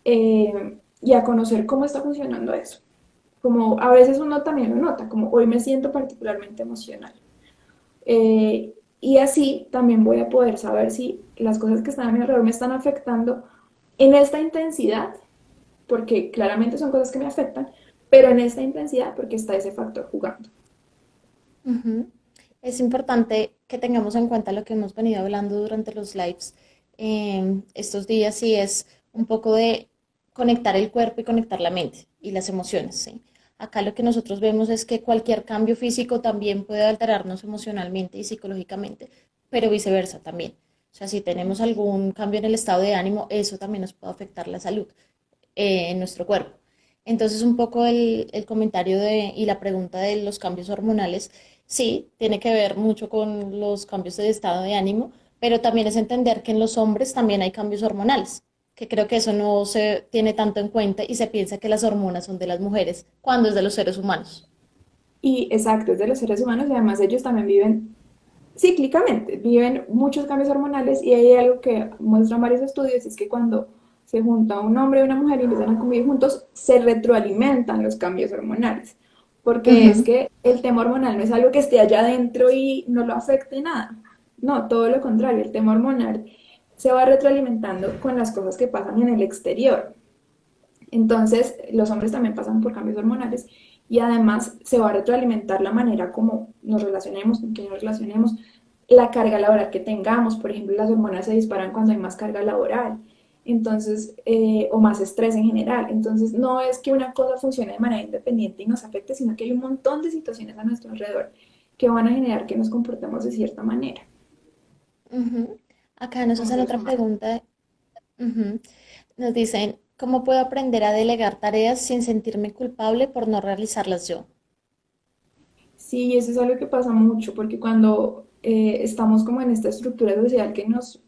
y a conocer cómo está funcionando eso. Como a veces uno también lo nota, como hoy me siento particularmente emocional. Y así también voy a poder saber si las cosas que están a mi alrededor me están afectando en esta intensidad, porque claramente son cosas que me afectan, pero en esta intensidad porque está ese factor jugando. Ujú. Es importante que tengamos en cuenta lo que hemos venido hablando durante los lives estos días y es un poco de conectar el cuerpo y conectar la mente y las emociones, ¿sí? Acá lo que nosotros vemos es que cualquier cambio físico también puede alterarnos emocionalmente y psicológicamente, pero viceversa también. O sea, si tenemos algún cambio en el estado de ánimo, eso también nos puede afectar la salud en nuestro cuerpo. Entonces, un poco el comentario y la pregunta de los cambios hormonales, sí, tiene que ver mucho con los cambios de estado de ánimo, pero también es entender que en los hombres también hay cambios hormonales, que creo que eso no se tiene tanto en cuenta y se piensa que las hormonas son de las mujeres cuando es de los seres humanos. Y exacto, es de los seres humanos y además ellos también viven cíclicamente, viven muchos cambios hormonales y hay algo que muestran varios estudios, es que cuando se junta un hombre y una mujer y empiezan a convivir juntos, se retroalimentan los cambios hormonales, porque es Ujú. que el tema hormonal no es algo que esté allá adentro y no lo afecte nada, no, todo lo contrario, el tema hormonal se va retroalimentando con las cosas que pasan en el exterior. Entonces, los hombres también pasan por cambios hormonales y además se va a retroalimentar la manera como nos relacionemos, con quién nos relacionemos, la carga laboral que tengamos. Por ejemplo, las hormonas se disparan cuando hay más carga laboral, entonces, o más estrés en general. Entonces, no es que una cosa funcione de manera independiente y nos afecte, sino que hay un montón de situaciones a nuestro alrededor que van a generar que nos comportemos de cierta manera, Ujú. Acá nos como hacen seres otra humanos. pregunta. Ujú. Nos dicen, ¿cómo puedo aprender a delegar tareas sin sentirme culpable por no realizarlas yo? Sí, eso es algo que pasa mucho, porque cuando estamos como en esta estructura social que nos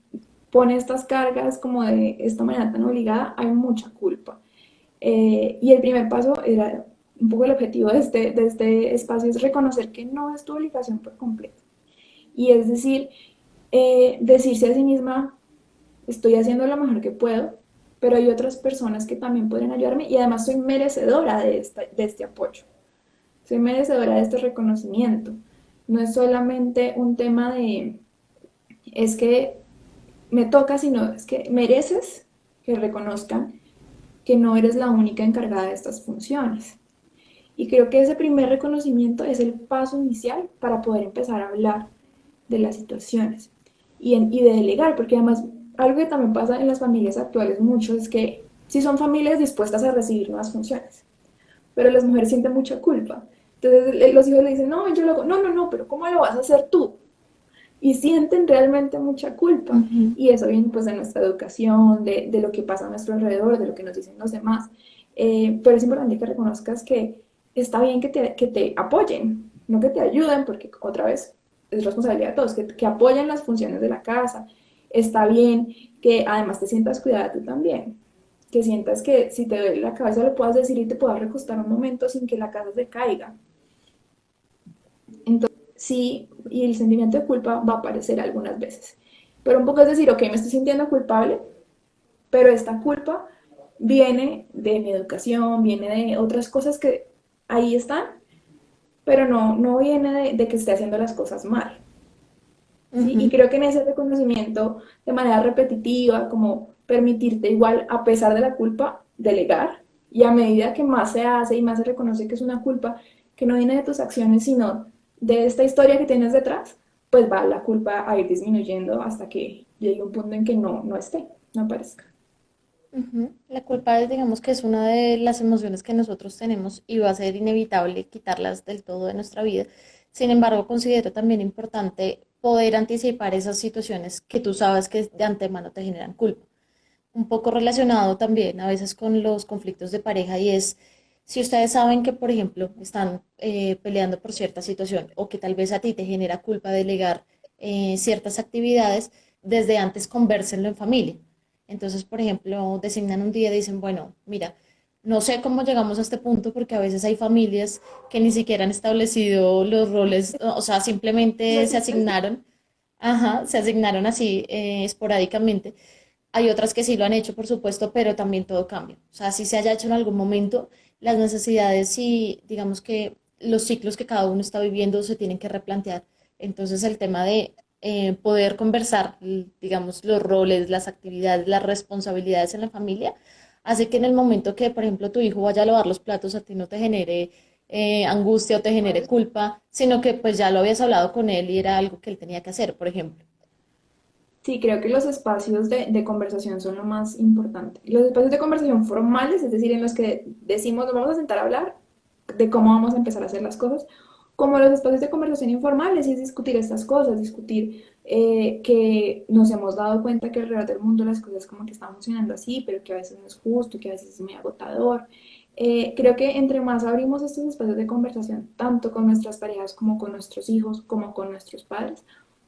pone estas cargas como de esta manera tan obligada, hay mucha culpa. Y el primer paso era un poco el objetivo de este espacio es reconocer que no es tu obligación por completo. Y es decir, decirse a sí misma, estoy haciendo lo mejor que puedo, pero hay otras personas que también pueden ayudarme y además soy merecedora de este apoyo. Soy merecedora de este reconocimiento. No es solamente un tema de, es que me toca, sino es que mereces que reconozcan que no eres la única encargada de estas funciones. Y creo que ese primer reconocimiento es el paso inicial para poder empezar a hablar de las situaciones y de delegar, porque además algo que también pasa en las familias actuales mucho es que si son familias dispuestas a recibir nuevas funciones, pero las mujeres sienten mucha culpa. Entonces los hijos le dicen, no, yo lo hago, no, no, no, pero ¿cómo lo vas a hacer tú? Y sienten realmente mucha culpa. Ujú. Y eso viene pues de nuestra educación, de lo que pasa a nuestro alrededor, de lo que nos dicen los demás. Pero es importante que reconozcas que está bien que te apoyen, no que te ayuden, porque otra vez es responsabilidad de todos, que apoyen las funciones de la casa. Está bien que además te sientas cuidada tú también, que sientas que si te duele la cabeza lo puedas decir y te puedas recostar un momento sin que la casa se caiga. Entonces, sí, y el sentimiento de culpa va a aparecer algunas veces. Pero un poco es decir, ok, me estoy sintiendo culpable, pero esta culpa viene de mi educación, viene de otras cosas que ahí están, pero no viene de que esté haciendo las cosas mal. ¿Sí? Y Ujú. creo que en ese reconocimiento de manera repetitiva, como permitirte igual, a pesar de la culpa, delegar, y a medida que más se hace y más se reconoce que es una culpa que no viene de tus acciones, sino de esta historia que tienes detrás, pues va la culpa a ir disminuyendo hasta que llegue un punto en que no esté, no aparezca. Ujú. La culpa es, digamos que es una de las emociones que nosotros tenemos y va a ser inevitable quitarlas del todo de nuestra vida. Sin embargo, considero también importante poder anticipar esas situaciones que tú sabes que de antemano te generan culpa. Un poco relacionado también a veces con los conflictos de pareja y es si ustedes saben que, por ejemplo, están peleando por cierta situación o que tal vez a ti te genera culpa delegar ciertas actividades, desde antes conversenlo en familia. Entonces, por ejemplo, designan un día y dicen, bueno, mira, no sé cómo llegamos a este punto porque a veces hay familias que ni siquiera han establecido los roles, o sea, simplemente se asignaron, ajá, se asignaron así esporádicamente. Hay otras que sí lo han hecho, por supuesto, pero también todo cambia. O sea, si se haya hecho en algún momento, las necesidades y digamos que los ciclos que cada uno está viviendo se tienen que replantear. Entonces, el tema de poder conversar, digamos, los roles, las actividades, las responsabilidades en la familia, hace que en el momento que, por ejemplo, tu hijo vaya a lavar los platos, a ti no te genere angustia o te genere culpa, sino que pues ya lo habías hablado con él y era algo que él tenía que hacer, por ejemplo. Sí, creo que los espacios de conversación son lo más importante. Los espacios de conversación formales, es decir, en los que decimos, nos vamos a sentar a hablar de cómo vamos a empezar a hacer las cosas, como los espacios de conversación informales, y es discutir estas cosas, discutir que nos hemos dado cuenta que alrededor del mundo las cosas como que están funcionando así, pero que a veces no es justo, que a veces es muy agotador. Creo que entre más abrimos estos espacios de conversación, tanto con nuestras parejas como con nuestros hijos, como con nuestros padres,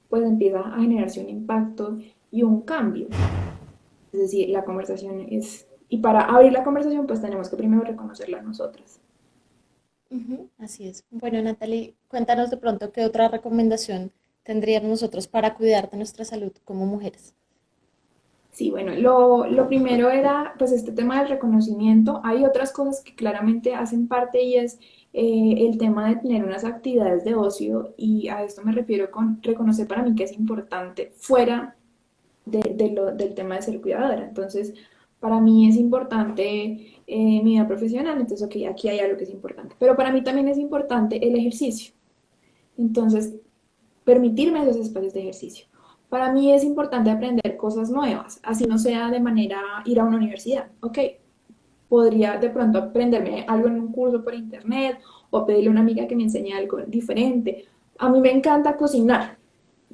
pues empieza a generarse un impacto y un cambio. Es decir, la conversación es... Y para abrir la conversación, pues tenemos que primero reconocerla nosotras. Ujú, así es. Bueno, Natalie, cuéntanos de pronto qué otra recomendación tendríamos nosotros para cuidar de nuestra salud como mujeres. Sí, bueno, lo primero era pues este tema del reconocimiento. Hay otras cosas que claramente hacen parte y es el tema de tener unas actividades de ocio, y a esto me refiero con reconocer para mí que es importante fuera del tema de ser cuidadora. Entonces, para mí es importante mi vida profesional, entonces, ok, aquí hay algo que es importante. Pero para mí también es importante el ejercicio. Entonces, permitirme esos espacios de ejercicio. Para mí es importante aprender cosas nuevas, así no sea de manera ir a una universidad. Ok, podría de pronto aprenderme algo en un curso por internet o pedirle a una amiga que me enseñe algo diferente. A mí me encanta cocinar,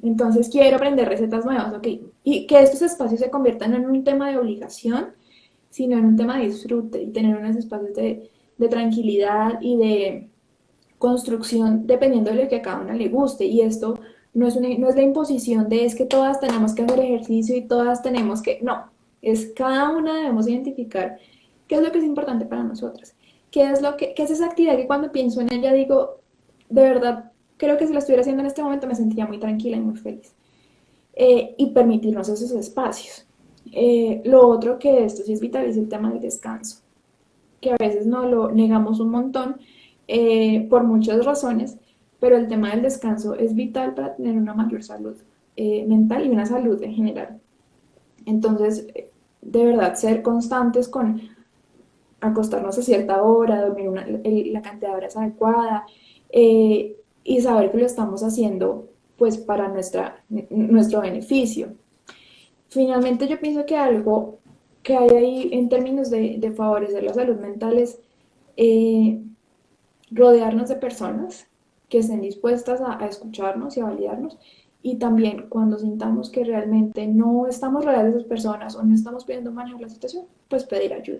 entonces quiero aprender recetas nuevas, ok. Y que estos espacios se conviertan en un tema de obligación, sino en un tema de disfrute, y tener unos espacios de tranquilidad y de construcción dependiendo de lo que a cada una le guste. Y esto no es la imposición de es que todas tenemos que hacer ejercicio y todas tenemos que... No, es cada una debemos identificar qué es lo que es importante para nosotras. Qué es esa actividad que cuando pienso en ella digo, de verdad, creo que si la estuviera haciendo en este momento me sentiría muy tranquila y muy feliz. Y permitirnos esos espacios. Lo otro que esto sí es vital es el tema del descanso, que a veces no lo negamos un montón por muchas razones, pero el tema del descanso es vital para tener una mayor salud mental y una salud en general. Entonces, de verdad, ser constantes con acostarnos a cierta hora, dormir la cantidad de horas adecuada, y saber que lo estamos haciendo pues para nuestro beneficio. Finalmente yo pienso que algo que hay ahí en términos de favorecer la salud mental es eh, rodearnos de personas que estén dispuestas a escucharnos y a validarnos, y también cuando sintamos que realmente no estamos rodeados de esas personas o no estamos pudiendo manejar la situación, pues pedir ayuda.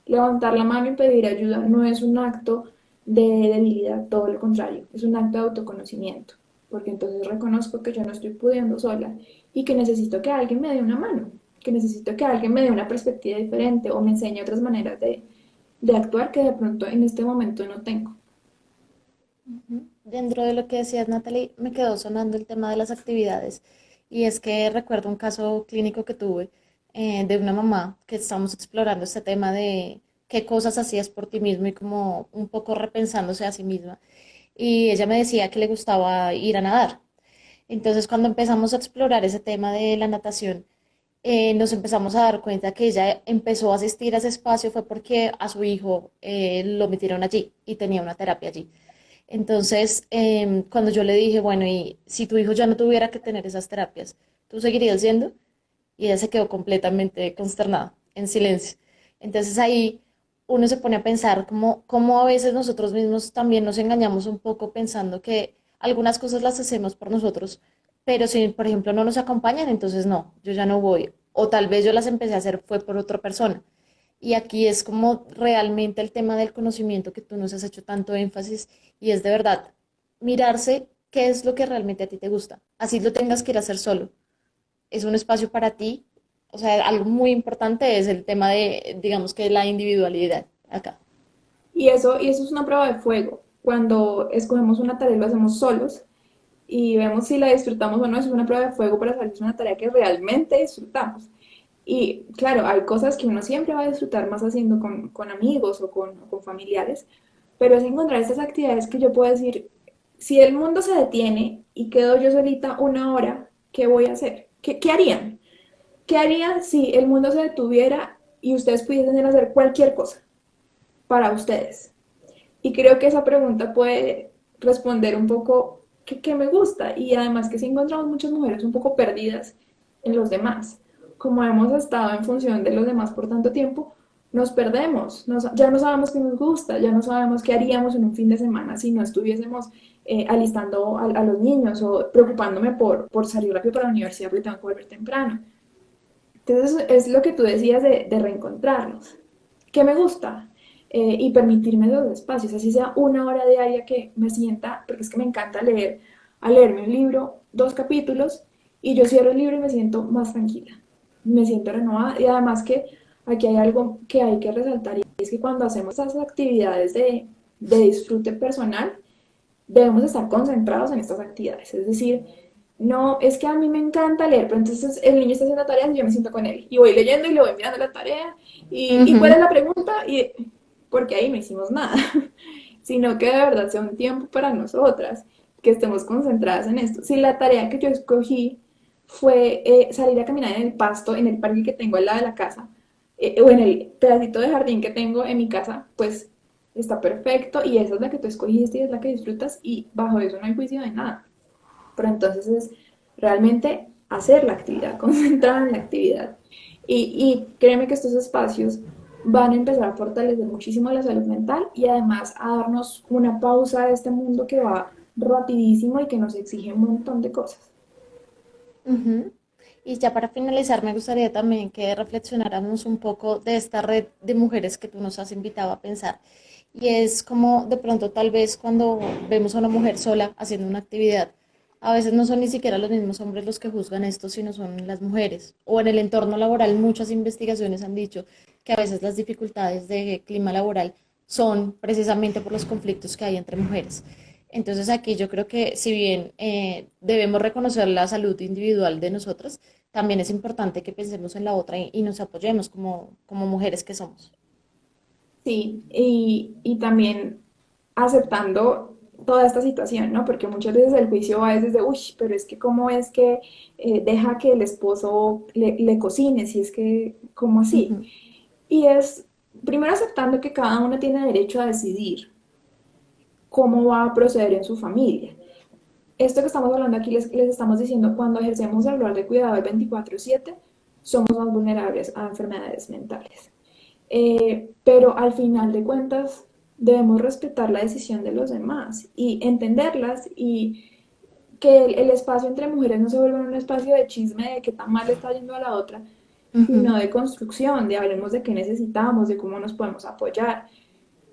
Levantar la mano y pedir ayuda no es un acto de debilidad, todo lo contrario, es un acto de autoconocimiento, porque entonces reconozco que yo no estoy pudiendo sola y que necesito que alguien me dé una mano, que necesito que alguien me dé una perspectiva diferente o me enseñe otras maneras de actuar que de pronto en este momento no tengo. Ujú. Dentro de lo que decías, Natalie, me quedó sonando el tema de las actividades. Y es que recuerdo un caso clínico que tuve de una mamá que estábamos explorando este tema de qué cosas hacías por ti mismo y como un poco repensándose a sí misma. Y ella me decía que le gustaba ir a nadar. Entonces, cuando empezamos a explorar ese tema de la natación, nos empezamos a dar cuenta que ella empezó a asistir a ese espacio fue porque a su hijo lo metieron allí y tenía una terapia allí. Entonces, cuando yo le dije, bueno, y si tu hijo ya no tuviera que tener esas terapias, ¿tú seguirías yendo? Y ella se quedó completamente consternada, en silencio. Entonces ahí uno se pone a pensar cómo a veces nosotros mismos también nos engañamos un poco pensando que algunas cosas las hacemos por nosotros, pero si, por ejemplo, no nos acompañan, entonces no, yo ya no voy. O tal vez yo las empecé a hacer fue por otra persona. Y aquí es como realmente el tema del conocimiento que tú nos has hecho tanto énfasis y es de verdad mirarse qué es lo que realmente a ti te gusta. Así lo tengas que ir a hacer solo. Es un espacio para ti. O sea, algo muy importante es el tema de, digamos que la individualidad acá. Y eso es una prueba de fuego. Cuando escogemos una tarea y lo hacemos solos y vemos si la disfrutamos o no, eso es una prueba de fuego para saber si es una tarea que realmente disfrutamos. Y claro, hay cosas que uno siempre va a disfrutar más haciendo con amigos o con familiares, pero es encontrar estas actividades que yo puedo decir, si el mundo se detiene y quedo yo solita una hora, ¿qué voy a hacer? ¿Qué harían? ¿Qué harían si el mundo se detuviera y ustedes pudiesen hacer cualquier cosa para ustedes? Y creo que esa pregunta puede responder un poco qué me gusta, y además que si encontramos muchas mujeres un poco perdidas en los demás. Como hemos estado en función de los demás por tanto tiempo, nos perdemos, ya no sabemos qué nos gusta, ya no sabemos qué haríamos en un fin de semana si no estuviésemos alistando a los niños o preocupándome por salir rápido para la universidad porque tengo que volver temprano. Entonces es lo que tú decías de reencontrarnos. ¿Qué me gusta? Y permitirme los espacios, así sea una hora diaria que me sienta, porque es que me encanta leer, a leerme un libro, 2 capítulos, y yo cierro el libro y me siento más tranquila, me siento renovada, y además que aquí hay algo que hay que resaltar, y es que cuando hacemos esas actividades de disfrute personal, debemos estar concentrados en estas actividades, es decir, no, es que a mí me encanta leer, pero entonces el niño está haciendo tareas y yo me siento con él. Y voy leyendo y le voy mirando la tarea. ¿Y cuál es Ujú. la pregunta? Y porque ahí no hicimos nada. Sino que de verdad sea un tiempo para nosotras, que estemos concentradas en esto. Si la tarea que yo escogí fue salir a caminar en el pasto, en el parque que tengo al lado de la casa, o en el pedacito de jardín que tengo en mi casa, pues está perfecto y esa es la que tú escogiste y es la que disfrutas y bajo eso no hay juicio de nada. Pero entonces es realmente hacer la actividad, concentrar en la actividad. Y créeme que estos espacios van a empezar a fortalecer muchísimo la salud mental y además a darnos una pausa a este mundo que va rapidísimo y que nos exige un montón de cosas. Ujú. Y ya para finalizar, me gustaría también que reflexionáramos un poco de esta red de mujeres que tú nos has invitado a pensar. Y es como de pronto tal vez cuando vemos a una mujer sola haciendo una actividad, a veces no son ni siquiera los mismos hombres los que juzgan esto, sino son las mujeres. O en el entorno laboral, muchas investigaciones han dicho que a veces las dificultades de clima laboral son precisamente por los conflictos que hay entre mujeres. Entonces aquí yo creo que si bien debemos reconocer la salud individual de nosotras, también es importante que pensemos en la otra y nos apoyemos como mujeres que somos. Sí, y también aceptando toda esta situación, ¿no? Porque muchas veces el juicio va desde, uy, pero es que cómo es que deja que el esposo le cocine, si es que, ¿cómo así? Ujú, Y es primero aceptando que cada uno tiene derecho a decidir cómo va a proceder en su familia. Esto que estamos hablando aquí les estamos diciendo, cuando ejercemos el rol de cuidador 24/7, somos más vulnerables a enfermedades mentales. Pero al final de cuentas, debemos respetar la decisión de los demás y entenderlas y que el espacio entre mujeres no se vuelva un espacio de chisme de qué tan mal está yendo a la otra, ujú. sino de construcción, de hablemos de qué necesitamos, de cómo nos podemos apoyar.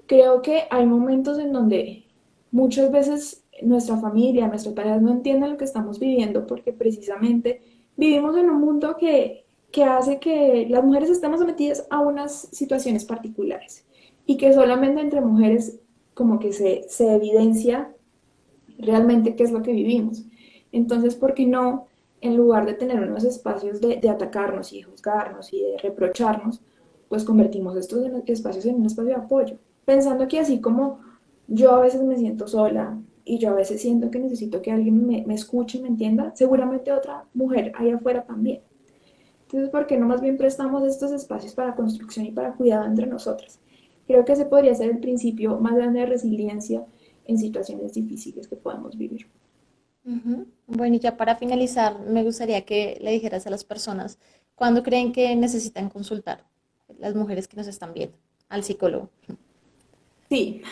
Creo que hay momentos en donde muchas veces nuestra familia, nuestros padres no entienden lo que estamos viviendo porque precisamente vivimos en un mundo que hace que las mujeres estemos sometidas a unas situaciones particulares y que solamente entre mujeres como que se evidencia realmente qué es lo que vivimos. Entonces, ¿por qué no, en lugar de tener unos espacios de atacarnos y de juzgarnos y de reprocharnos, pues convertimos estos espacios en un espacio de apoyo? Pensando que así como yo a veces me siento sola y yo a veces siento que necesito que alguien me escuche y me entienda, seguramente otra mujer allá afuera también. Entonces, ¿por qué no más bien prestamos estos espacios para construcción y para cuidado entre nosotras? Creo que ese podría ser el principio más grande de resiliencia en situaciones difíciles que podemos vivir. Ujú. Bueno, y ya para finalizar, me gustaría que le dijeras a las personas cuándo creen que necesitan consultar, las mujeres que nos están viendo, al psicólogo. Sí,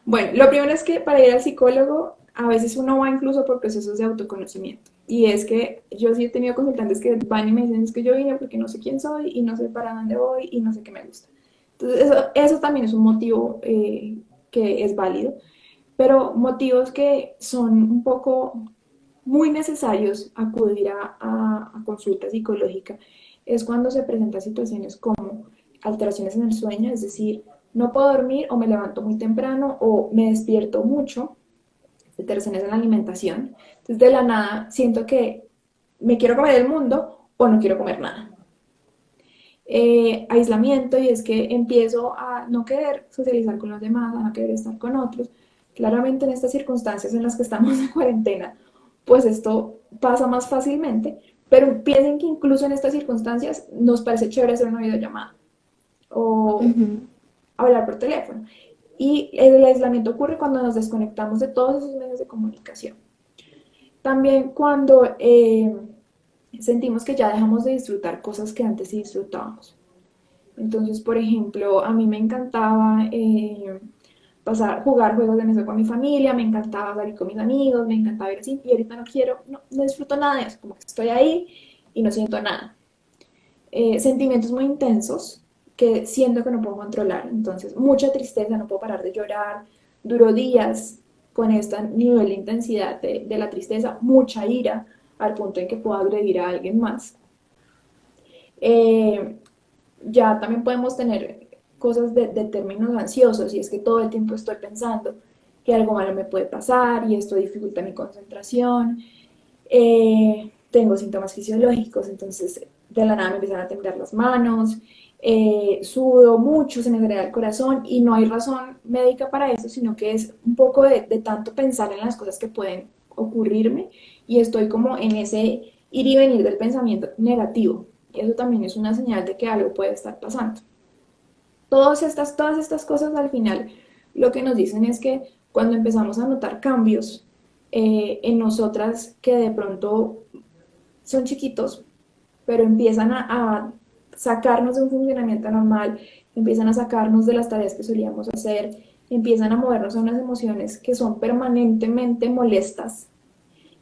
bueno, lo primero es que para ir al psicólogo a veces uno va incluso por procesos de autoconocimiento. Y es que yo sí he tenido consultantes que van y me dicen es que yo vine porque no sé quién soy y no sé para dónde voy y no sé qué me gusta. Entonces eso también es un motivo que es válido, pero motivos que son un poco muy necesarios acudir a consulta psicológica es cuando se presentan situaciones como alteraciones en el sueño, es decir, no puedo dormir o me levanto muy temprano o me despierto mucho, alteraciones en la alimentación. Entonces de la nada siento que me quiero comer el mundo o no quiero comer nada. Aislamiento y es que empiezo a no querer socializar con los demás, a no querer estar con otros. Claramente en estas circunstancias en las que estamos en cuarentena, pues esto pasa más fácilmente, pero piensen que incluso en estas circunstancias nos parece chévere hacer una videollamada o Ujú. hablar por teléfono. Y el aislamiento ocurre cuando nos desconectamos de todos esos medios de comunicación. También cuando sentimos que ya dejamos de disfrutar cosas que antes sí disfrutábamos. Entonces, por ejemplo, a mí me encantaba pasar, jugar juegos de mesa con mi familia, me encantaba salir con mis amigos, me encantaba ir así, y ahorita no quiero, no disfruto nada de eso, como que estoy ahí y no siento nada. Sentimientos muy intensos que siento que no puedo controlar, entonces mucha tristeza, no puedo parar de llorar, duro días con este nivel de intensidad de la tristeza, mucha ira, al punto en que puedo agredir a alguien más. Eh, ya también podemos tener cosas de términos ansiosos y es que todo el tiempo estoy pensando que algo malo me puede pasar y esto dificulta mi concentración. Tengo síntomas fisiológicos, entonces de la nada me empiezan a temblar las manos, sudo mucho, se me acelera el corazón y no hay razón médica para eso, sino que es un poco de tanto pensar en las cosas que pueden ocurrirme y estoy como en ese ir y venir del pensamiento negativo. Y eso también es una señal de que algo puede estar pasando. Todas estas cosas al final lo que nos dicen es que cuando empezamos a notar cambios en nosotras que de pronto son chiquitos, pero empiezan a sacarnos de un funcionamiento normal, empiezan a sacarnos de las tareas que solíamos hacer, empiezan a movernos a unas emociones que son permanentemente molestas.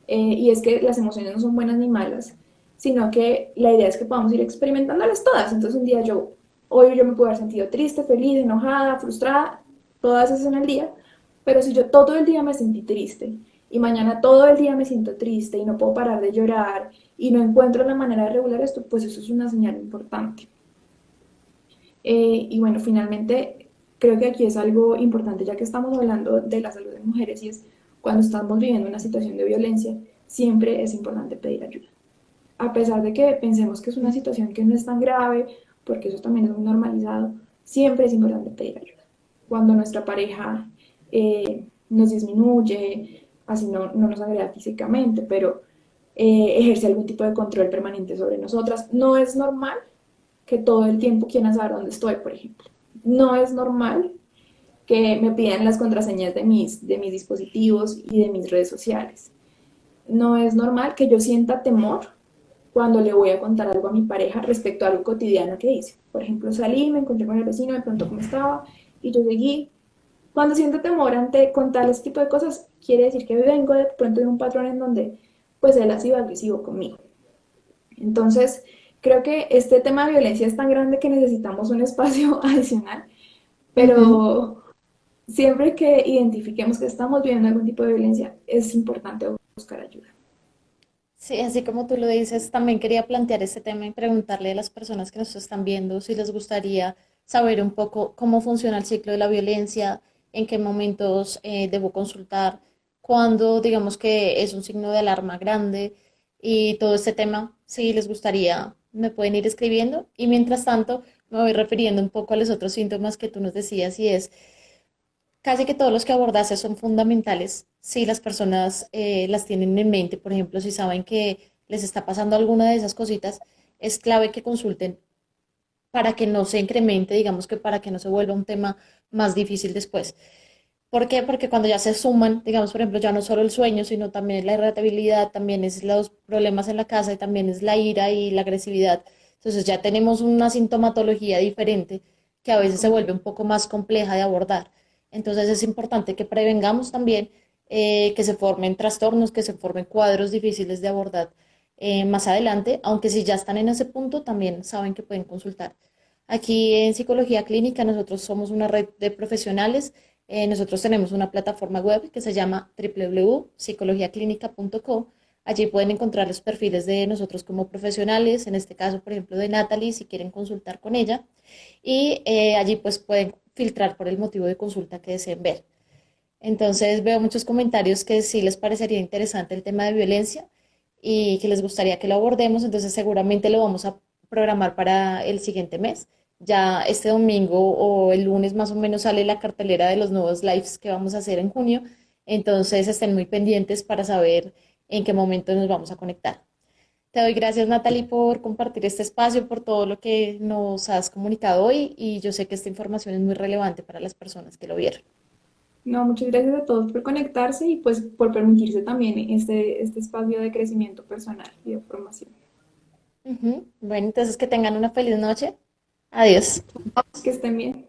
Y es que las emociones no son buenas ni malas, sino que la idea es que podamos ir experimentándolas todas. Entonces un día hoy yo me puedo haber sentido triste, feliz, enojada, frustrada, todas esas en el día, pero si yo todo el día me sentí triste y mañana todo el día me siento triste y no puedo parar de llorar y no encuentro la manera de regular esto, pues eso es una señal importante. Y bueno, finalmente creo que aquí es algo importante, ya que estamos hablando de la salud de mujeres y es cuando estamos viviendo una situación de violencia, siempre es importante pedir ayuda. A pesar de que pensemos que es una situación que no es tan grave, porque eso también es muy normalizado, siempre es importante pedir ayuda. Cuando nuestra pareja nos disminuye, así no nos agreda físicamente, pero ejerce algún tipo de control permanente sobre nosotras, no es normal que todo el tiempo quieran saber dónde estoy, por ejemplo. No es normal que me pidan las contraseñas de mis dispositivos y de mis redes sociales. No es normal que yo sienta temor cuando le voy a contar algo a mi pareja respecto a algo cotidiano que hice. Por ejemplo, salí, me encontré con el vecino, me preguntó cómo estaba y yo seguí. Cuando siento temor ante contar ese tipo de cosas, quiere decir que vengo de pronto de un patrón en donde pues él ha sido agresivo conmigo. Entonces, creo que este tema de violencia es tan grande que necesitamos un espacio adicional, Ujú. pero siempre que identifiquemos que estamos viviendo algún tipo de violencia, es importante buscar ayuda. Sí, así como tú lo dices, también quería plantear este tema y preguntarle a las personas que nos están viendo si les gustaría saber un poco cómo funciona el ciclo de la violencia, en qué momentos debo consultar, cuándo digamos que es un signo de alarma grande y todo este tema, si les gustaría, me pueden ir escribiendo y mientras tanto me voy refiriendo un poco a los otros síntomas que tú nos decías y es casi que todos los que abordaste son fundamentales si las personas las tienen en mente. Por ejemplo, si saben que les está pasando alguna de esas cositas, es clave que consulten para que no se incremente, digamos que para que no se vuelva un tema más difícil después. ¿Por qué? Porque cuando ya se suman, digamos, por ejemplo, ya no solo el sueño, sino también es la irritabilidad, también es los problemas en la casa y también es la ira y la agresividad. Entonces ya tenemos una sintomatología diferente que a veces se vuelve un poco más compleja de abordar. Entonces es importante que prevengamos también que se formen trastornos, que se formen cuadros difíciles de abordar más adelante, aunque si ya están en ese punto, también saben que pueden consultar. Aquí en Psicología Clínica nosotros somos una red de profesionales. Nosotros tenemos una plataforma web que se llama www.psicologiaclinica.co. Allí pueden encontrar los perfiles de nosotros como profesionales, en este caso, por ejemplo, de Natalie, si quieren consultar con ella. Y allí pues pueden filtrar por el motivo de consulta que deseen ver. Entonces veo muchos comentarios que sí les parecería interesante el tema de violencia y que les gustaría que lo abordemos, entonces seguramente lo vamos a programar para el siguiente mes. Ya este domingo o el lunes más o menos sale la cartelera de los nuevos lives que vamos a hacer en junio, entonces estén muy pendientes para saber en qué momento nos vamos a conectar. Te doy gracias, Natalie, por compartir este espacio, por todo lo que nos has comunicado hoy y yo sé que esta información es muy relevante para las personas que lo vieron. No, muchas gracias a todos por conectarse y pues por permitirse también este espacio de crecimiento personal y de formación. Ujú. Bueno, entonces que tengan una feliz noche. Adiós. Que estén bien.